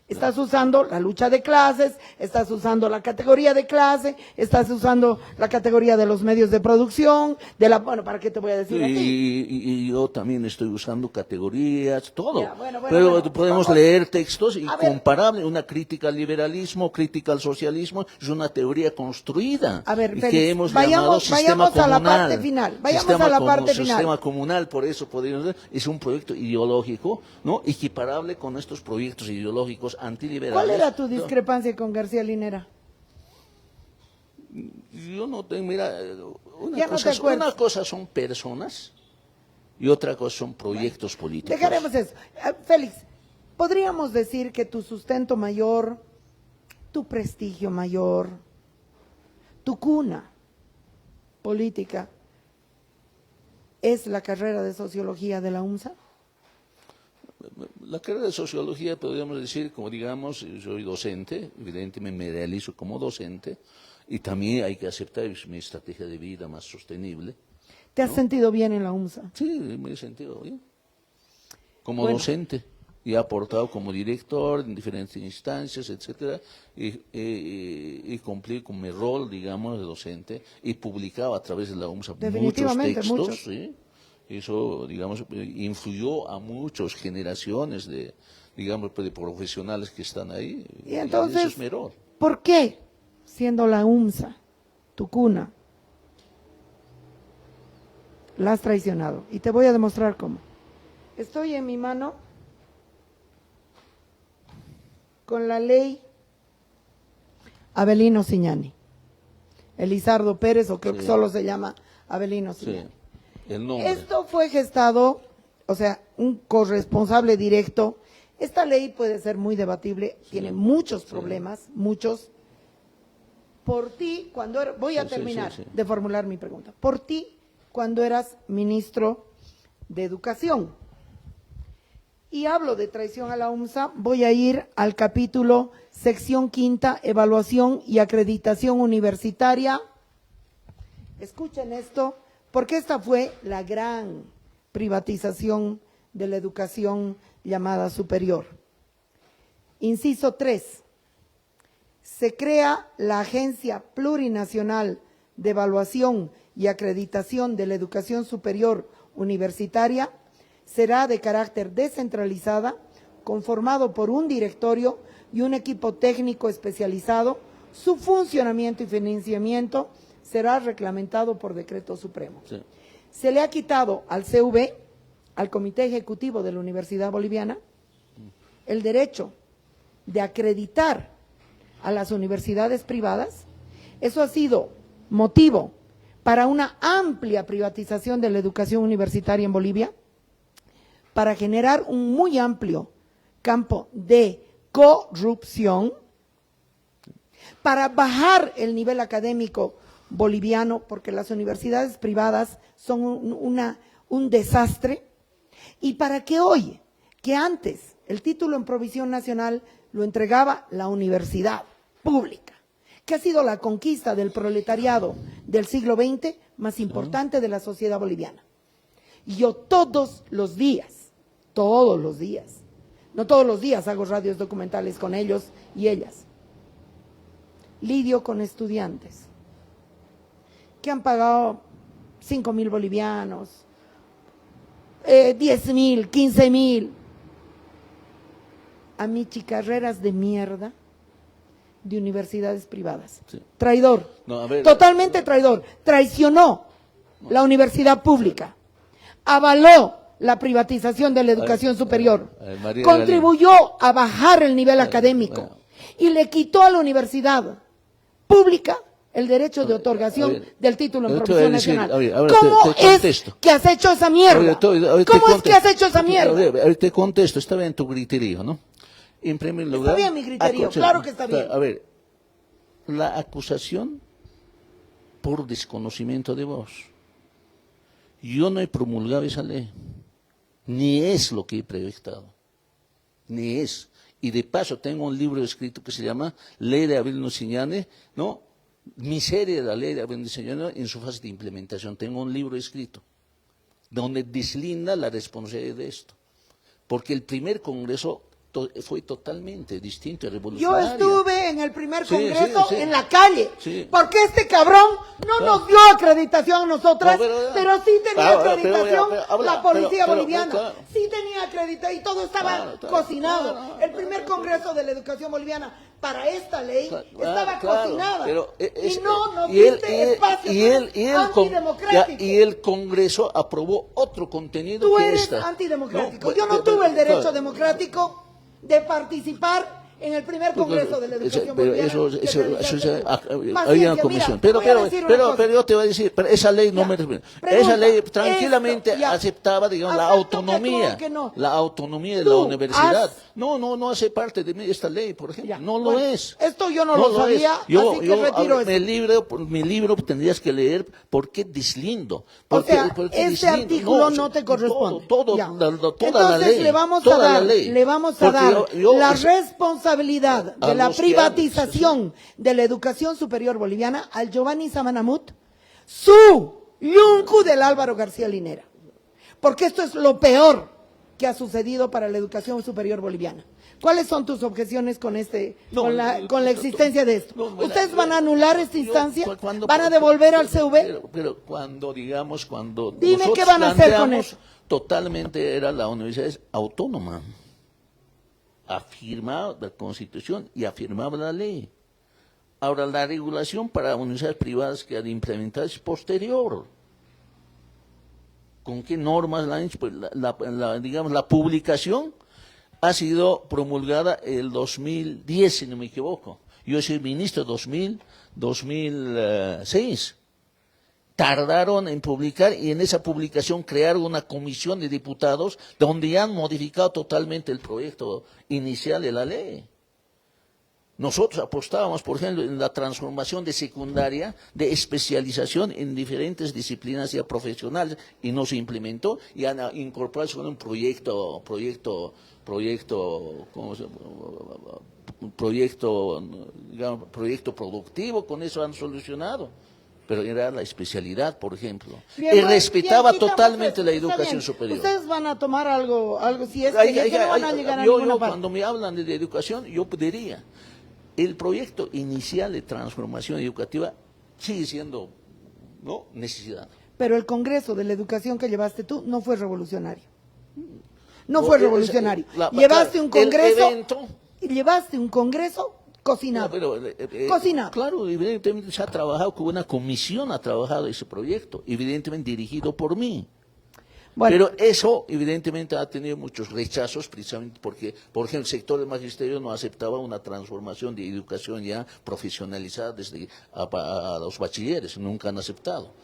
Estás usando la lucha de clases, estás usando la categoría de clase, estás usando la categoría de los medios de producción, bueno, ¿para qué te voy a decir aquí? Y yo también estoy usando categorías, todo. Ya, bueno, Pero podemos vamos. leer textos y A ver. comparable, una crítica al liberalismo, crítica al socialismo, es una teoría construida. A ver, y Félix, que hemos vayamos llamado sistema a la comunal. parte final, vayamos a la parte final. Sistema comunal, por eso podríamos decir, es un proyecto ideológico, ¿no? Equiparable con estos proyectos ideológicos antiliberales. ¿Cuál era tu discrepancia con García Linera? Yo no tengo, mira, Ya no te acuerdas. una cosa son personas y otra cosa son proyectos políticos. Dejaremos eso. Félix, podríamos decir que tu sustento mayor, tu prestigio mayor, tu cuna política es la carrera de sociología de la UMSA. La carrera de sociología, podríamos decir, como digamos, yo soy docente, evidentemente me realizo como docente, y también hay que aceptar mi estrategia de vida más sostenible. ¿Te has sentido bien en la UMSA? Sí, me he sentido bien. Como Bueno. docente, y he aportado como director en diferentes instancias, etcétera, y cumplí con mi rol, digamos, de docente, y publicaba a través de la UMSA muchos Definitivamente, textos, muchos. ¿sí? Eso, digamos, influyó a muchas generaciones de, digamos, de profesionales que están ahí. Y eso entonces, es mi rol. ¿por qué, siendo la UMSA, tu cuna, la has traicionado? Y te voy a demostrar cómo. Estoy en mi mano con la ley Avelino Ciñani. Elizardo Pérez, o creo que solo se llama Avelino Sí, Ciñani. el nombre. Esto fue gestado, o sea, un corresponsable directo. Esta ley puede ser muy debatible, tiene muchos problemas, muchos. Por ti, cuando voy a terminar de formular mi pregunta. Por ti, cuando eras ministro de Educación. Y hablo de traición a la UMSA, voy a ir al capítulo, sección 5, evaluación y acreditación universitaria. Escuchen esto, porque esta fue la gran privatización de la educación llamada superior. Inciso 3. Se crea la Agencia Plurinacional de Evaluación y Acreditación de la Educación Superior Universitaria. Será de carácter descentralizada, conformado por un directorio y un equipo técnico especializado. Su funcionamiento y financiamiento será reglamentado por decreto supremo. Sí. Se le ha quitado al CV, al Comité Ejecutivo de la Universidad Boliviana, el derecho de acreditar a las universidades privadas. Eso ha sido motivo para una amplia privatización de la educación universitaria en Bolivia, para generar un muy amplio campo de corrupción, para bajar el nivel académico boliviano, porque las universidades privadas son un desastre, y para que hoy, que antes el título en provisión nacional lo entregaba la universidad pública, que ha sido la conquista del proletariado del siglo XX más importante de la sociedad boliviana. Y yo todos los días, no todos los días hago radios documentales con ellos y ellas, lidio con estudiantes que han pagado 5.000 bolivianos, 10.000, 15.000, a michicarreras de mierda de universidades privadas. Sí. Traidor, No, a ver, totalmente traidor. Traicionó la universidad pública, avaló la privatización de la educación superior, María contribuyó a bajar el nivel académico y le quitó a la universidad pública el derecho de otorgación del título en provisión nacional. ¿Cómo es que has hecho esa mierda? ¿Cómo es que has hecho esa mierda? A ver, te contesto, está bien tu criterio, ¿no? En primer lugar, Está bien mi criterio, claro que está bien. A ver, la acusación por desconocimiento de vos. Yo no he promulgado esa ley, ni es lo que he proyectado, ni es. Y de paso tengo un libro escrito que se llama Ley de Avelino Ciñani, ¿no? Miseria de la Ley de Avelino Ciñani en su fase de implementación. Tengo un libro escrito donde deslinda la responsabilidad de esto, porque el primer congreso fue totalmente distinto y revolucionario. Yo estuve en el primer congreso sí. en la calle, Sí. porque este cabrón no nos dio acreditación a nosotras, No, pero sí tenía acreditación pero, la policía pero, boliviana, claro. sí tenía acreditación y todo estaba cocinado. El primer congreso de la educación boliviana para esta ley estaba cocinada, pero y no nos y él, diste espacio, y el Congreso aprobó otro contenido Tú que eres esta. antidemocrático. No, yo no tuve el derecho claro. democrático de participar en el primer congreso de la educación pero boliviana. Había una comisión. Pero yo te voy a decir, pero esa ley no me refiero. Esa ley tranquilamente aceptaba, digamos, la autonomía. La autonomía de la universidad. No hace parte de esta ley, por ejemplo. No lo es. Esto yo no lo sabía, así que retiro esto. Mi libro tendrías que leer porque deslindo. Porque este artículo no te corresponde. Toda la ley. Le vamos a dar la responsabilidad de la privatización de la educación superior boliviana al Giovanni Samanamut, su yuncu del Álvaro García Linera. Porque esto es lo peor que ha sucedido para la educación superior boliviana. ¿Cuáles son tus objeciones con con la existencia de esto? ¿Ustedes van a anular esta instancia? ¿Van a devolver al CV? Pero cuando, digamos, Dime qué van a hacer con eso. Totalmente era la universidad autónoma. Afirmaba la Constitución y afirmaba la ley. Ahora, la regulación para universidades privadas que ha de implementar es posterior. ¿Con qué normas la han hecho? Pues digamos, la publicación ha sido promulgada el 2010, si no me equivoco. Yo soy ministro 2006. Tardaron en publicar y en esa publicación crearon una comisión de diputados donde ya han modificado totalmente el proyecto inicial de la ley. Nosotros apostábamos, por ejemplo, en la transformación de secundaria, de especialización en diferentes disciplinas ya profesionales y no se implementó y han incorporado eso en un proyecto productivo, con eso han solucionado. Pero era la especialidad, por ejemplo. Y respetaba totalmente la educación superior. Ustedes van a tomar algo si es que no van a llegar a ninguna parte. Cuando me hablan de educación, yo diría, el proyecto inicial de transformación educativa sigue siendo necesidad. Pero el Congreso de la Educación que llevaste tú no fue revolucionario. No fue revolucionario. Llevaste un congreso cocinado. Cocinado. Claro, evidentemente se ha trabajado con una comisión, ha trabajado ese proyecto, evidentemente dirigido por mí. Bueno. Pero eso, evidentemente, ha tenido muchos rechazos, precisamente porque, por ejemplo, el sector del magisterio no aceptaba una transformación de educación ya profesionalizada desde a los bachilleres, nunca han aceptado.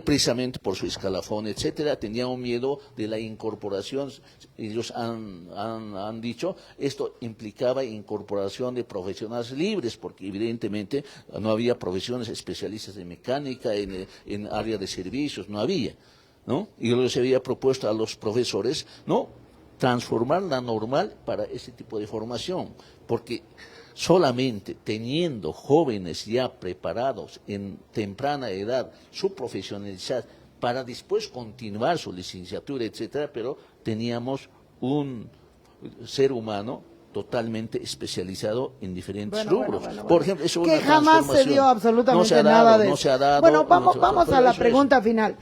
Precisamente por su escalafón, etcétera, tenían un miedo de la incorporación. Ellos han dicho, esto implicaba incorporación de profesionales libres, porque evidentemente no había profesiones especialistas de mecánica, en área de servicios, no había. Y luego se había propuesto a los profesores, transformar la normal para ese tipo de formación, porque solamente teniendo jóvenes ya preparados en temprana edad, su profesionalidad, para después continuar su licenciatura, etcétera, pero teníamos un ser humano totalmente especializado en diferentes rubros. Por ejemplo, eso que jamás se dio absolutamente nada de eso. No se ha dado. Bueno, vamos a la pregunta final.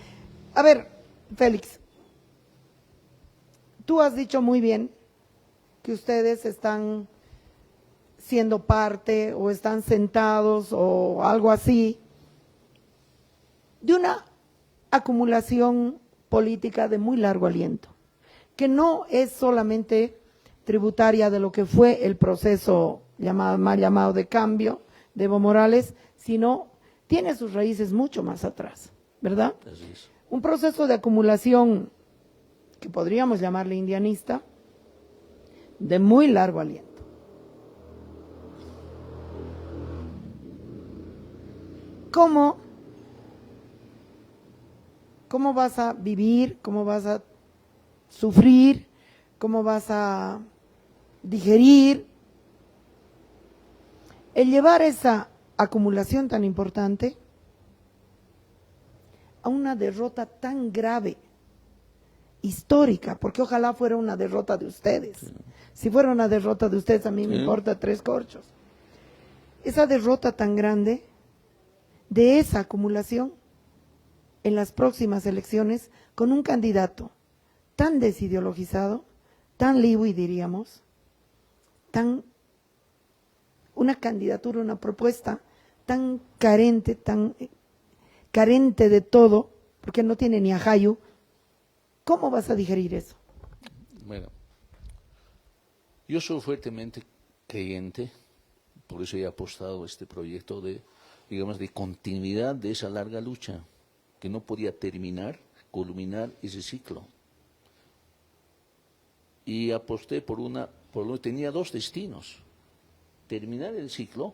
A ver, Félix, tú has dicho muy bien que ustedes están siendo parte o están sentados o algo así de una acumulación política de muy largo aliento, que no es solamente tributaria de lo que fue el proceso mal llamado de cambio de Evo Morales, sino tiene sus raíces mucho más atrás, ¿verdad? Así es. Un proceso de acumulación que podríamos llamarle indianista, de muy largo aliento. ¿Cómo vas a vivir? ¿Cómo vas a sufrir? ¿Cómo vas a digerir el llevar esa acumulación tan importante a una derrota tan grave, histórica? Porque ojalá fuera una derrota de ustedes. Si fuera una derrota de ustedes, a mí me importa 3 corchos. Esa derrota tan grande de esa acumulación en las próximas elecciones con un candidato tan desideologizado, tan liwi diríamos, una candidatura, una propuesta tan carente de todo, porque no tiene ni ajayu. ¿Cómo vas a digerir eso? Bueno, yo soy fuertemente creyente, por eso he apostado a este proyecto de, digamos, de continuidad de esa larga lucha, que no podía terminar, culminar ese ciclo. Y aposté tenía dos destinos: terminar el ciclo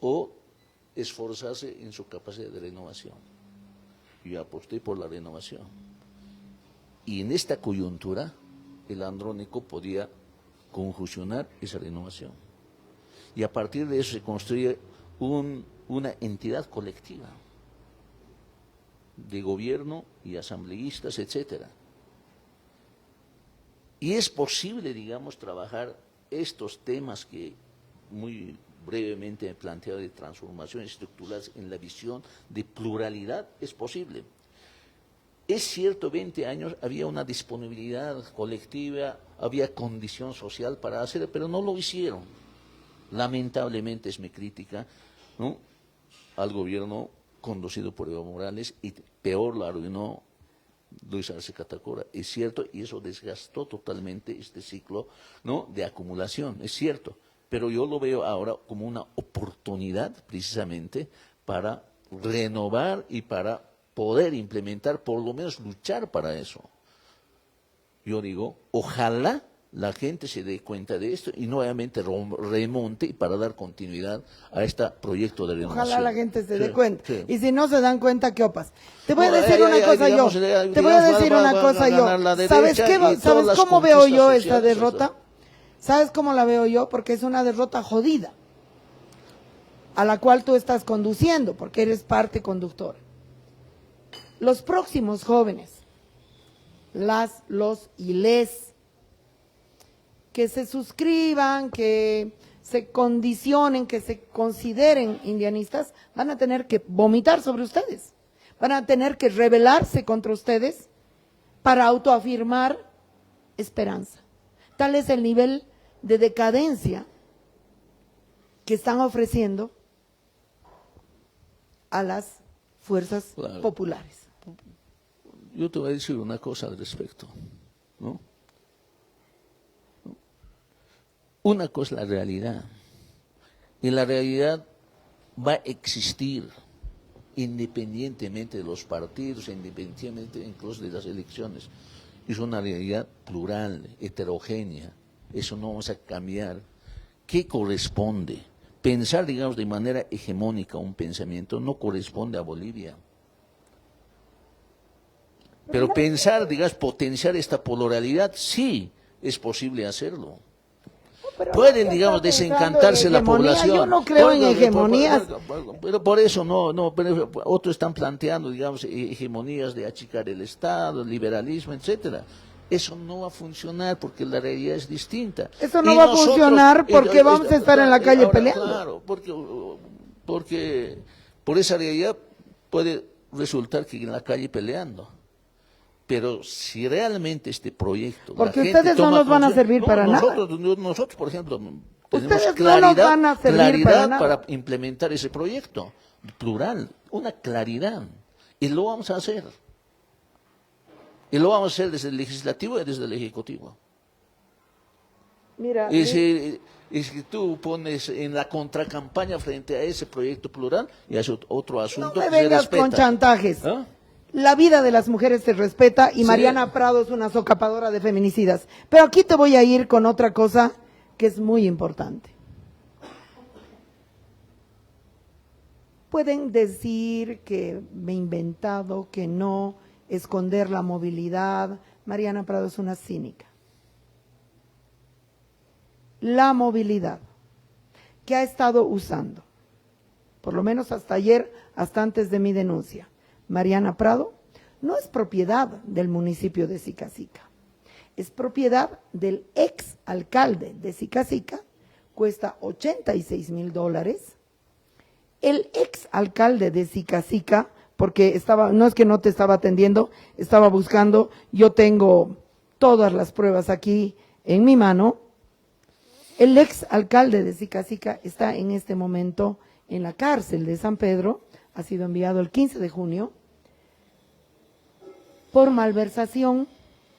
o esforzarse en su capacidad de renovación. Yo aposté por la renovación. Y en esta coyuntura, el Andrónico podía conjuncionar esa renovación. Y a partir de eso se construye una entidad colectiva de gobierno y asambleístas, etcétera. Y es posible, digamos, trabajar estos temas que muy brevemente he planteado de transformaciones estructurales en la visión de pluralidad, es posible. Es cierto, 20 años había una disponibilidad colectiva, había condición social para hacerlo, pero no lo hicieron. Lamentablemente es mi crítica, ¿no?, al gobierno conducido por Evo Morales, y peor lo arruinó Luis Arce Catacora. Es cierto, y eso desgastó totalmente este ciclo, ¿no?, de acumulación, es cierto, pero yo lo veo ahora como una oportunidad precisamente para renovar y para poder implementar, por lo menos luchar para eso. Yo digo, ojalá la gente se dé cuenta de esto y nuevamente remonte para dar continuidad a este proyecto de renovación. Ojalá la gente se dé Sí, cuenta. sí. Y si no se dan cuenta, ¿qué opas? Te voy a decir una cosa yo. Te voy a decir una cosa yo. ¿Sabes qué? ¿Sabes cómo veo yo esta derrota? ¿Sabes cómo la veo yo? Porque es una derrota jodida, a la cual tú estás conduciendo, porque eres parte conductora. Los próximos jóvenes, los y les, que se suscriban, que se condicionen, que se consideren indianistas, van a tener que vomitar sobre ustedes, van a tener que rebelarse contra ustedes para autoafirmar esperanza. Tal es el nivel de decadencia que están ofreciendo a las fuerzas populares. Yo te voy a decir una cosa al respecto, ¿no? Una cosa es la realidad, y la realidad va a existir independientemente de los partidos, independientemente incluso de las elecciones. Es una realidad plural, heterogénea, eso no vamos a cambiar. ¿Qué corresponde? Pensar, digamos, de manera hegemónica un pensamiento no corresponde a Bolivia. Pero pensar, digamos, potenciar esta pluralidad, sí es posible hacerlo. Pueden, digamos, desencantarse la población. Yo no creo en hegemonías. Pero por eso pero otros están planteando, digamos, hegemonías de achicar el Estado, liberalismo, etcétera. Eso no va a funcionar porque la realidad es distinta. Eso no va a funcionar porque vamos a estar en la calle ahora, peleando. Claro, porque por esa realidad puede resultar que en la calle peleando. Pero si realmente este proyecto... Porque ustedes no nos van a servir para nada. Nosotros, por ejemplo, tenemos ustedes no nos van a servir claridad para implementar ese proyecto plural, una claridad. Y lo vamos a hacer. Y lo vamos a hacer desde el legislativo y desde el ejecutivo. Mira, y si tú pones en la contracampaña frente a ese proyecto plural, y es otro asunto. No me vengas con chantajes. ¿Ah? La vida de las mujeres se respeta y sí. Mariana Prado es una socapadora de feminicidas. Pero aquí te voy a ir con otra cosa que es muy importante. Pueden decir que me he inventado, que no, esconder la movilidad. Mariana Prado es una cínica. La movilidad que ha estado usando, por lo menos hasta ayer, hasta antes de mi denuncia, Mariana Prado, no es propiedad del municipio de Sicacica, es propiedad del ex alcalde de Sicacica, cuesta $86,000. El ex alcalde de Sicacica, porque no es que no te estaba atendiendo, estaba buscando, yo tengo todas las pruebas aquí en mi mano. El ex alcalde de Sicacica está en este momento en la cárcel de San Pedro, ha sido enviado el 15 de junio, por malversación,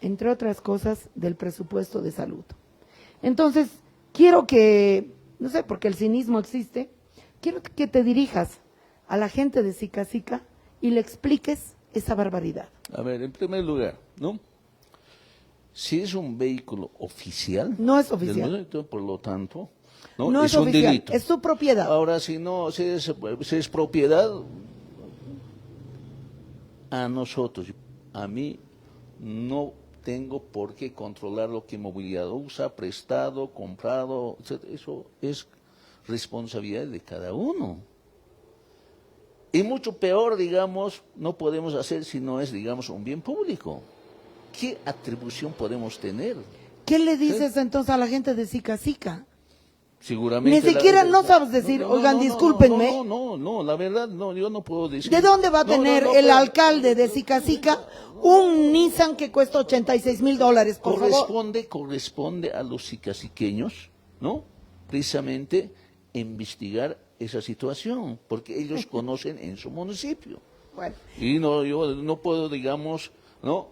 entre otras cosas, del presupuesto de salud. Entonces, quiero que, no sé, porque el cinismo existe, quiero que te dirijas a la gente de Sica Sica y le expliques esa barbaridad. A ver, en primer lugar, ¿no? Si es un vehículo oficial, No es del oficial. momento, por lo tanto, no, No es es un oficial, delito. es su propiedad. Ahora, si es propiedad, a nosotros, a mí, no tengo por qué controlar lo que movilidad usa, prestado, comprado, etc. Eso es responsabilidad de cada uno. Y mucho peor, digamos, no podemos hacer si no es, digamos, un bien público. ¿Qué atribución podemos tener? ¿Qué le dices entonces a la gente de Sica Sica? Seguramente. Ni siquiera no sabes decir, oigan, discúlpenme. No, la verdad, no, yo no puedo decir. ¿De dónde va a tener el pero alcalde de Sica Sica un Nissan que cuesta $86,000, por favor? corresponde a los sicasiqueños, ¿no? Precisamente investigar esa situación, porque ellos conocen en su municipio. Bueno, Y no, yo no puedo, digamos, ¿no?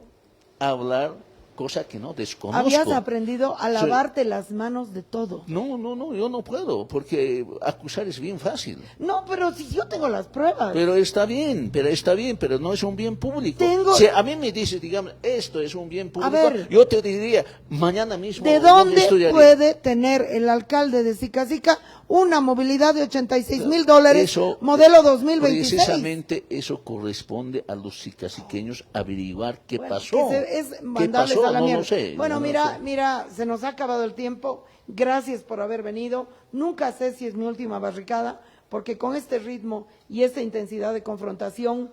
Hablar cosa que no desconozco. habías aprendido a lavarte las manos de todo. No, yo no puedo, porque acusar es bien fácil. No, pero si yo tengo las pruebas. Pero está bien, pero no es un bien público. Tengo- Si a mí me dices, digamos, esto es un bien público, ver. yo te diría, mañana mismo. ¿De ¿dónde dónde estudiaré? puede tener el alcalde de Sica Sica una movilidad de $86,000, Eso, modelo 2026? Precisamente eso corresponde a los sicasiqueños averiguar qué Bueno, pasó. es ¿Qué mandarles pasó? a la No mierda. lo sé. Bueno, no lo mira, sé. mira, se nos ha acabado el tiempo. Gracias por haber venido. Nunca sé si es mi última barricada, porque con este ritmo y esta intensidad de confrontación,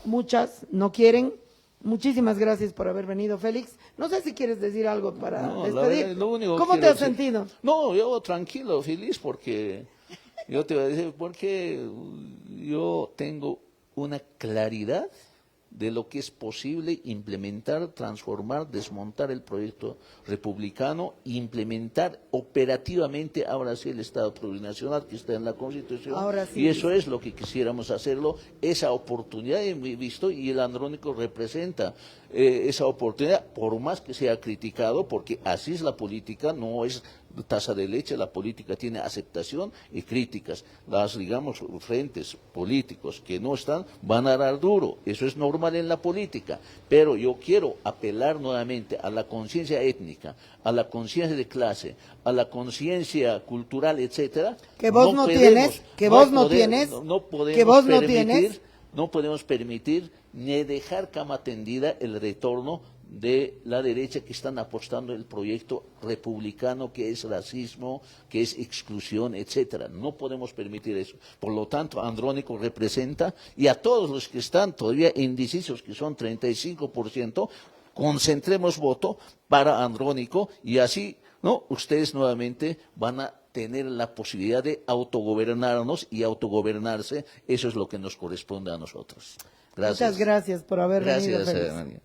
muchas no quieren. Muchísimas gracias por haber venido, Félix. No sé si quieres decir algo para No, la despedir. verdad, lo único que ¿Cómo te quiero has decir- sentido? No, yo tranquilo, feliz, porque yo te voy a decir, porque yo tengo una claridad de lo que es posible implementar, transformar, desmontar el proyecto republicano, implementar operativamente ahora sí el Estado plurinacional que está en la Constitución. Ahora sí. Y eso es lo que quisiéramos hacerlo, esa oportunidad he visto y el Andrónico representa esa oportunidad, por más que sea criticado, porque así es la política, no es taza de leche, la política tiene aceptación y críticas. Las, digamos, frentes políticos que no están van a dar duro, eso es normal en la política, pero yo quiero apelar nuevamente a la conciencia étnica, a la conciencia de clase, a la conciencia cultural, etcétera. Que vos no tienes, que vos no tienes, que vos no tienes. No podemos permitir ni dejar cama tendida el retorno de la derecha que están apostando el proyecto republicano que es racismo, que es exclusión, etcétera. No podemos permitir eso. Por lo tanto, Andrónico representa, y a todos los que están todavía indecisos, que son 35%, concentremos voto para Andrónico y así, ¿no? Ustedes nuevamente van a tener la posibilidad de autogobernarnos y autogobernarse. Eso es lo que nos corresponde a nosotros. Gracias. Muchas gracias por haber venido, Gracias, Félix. María.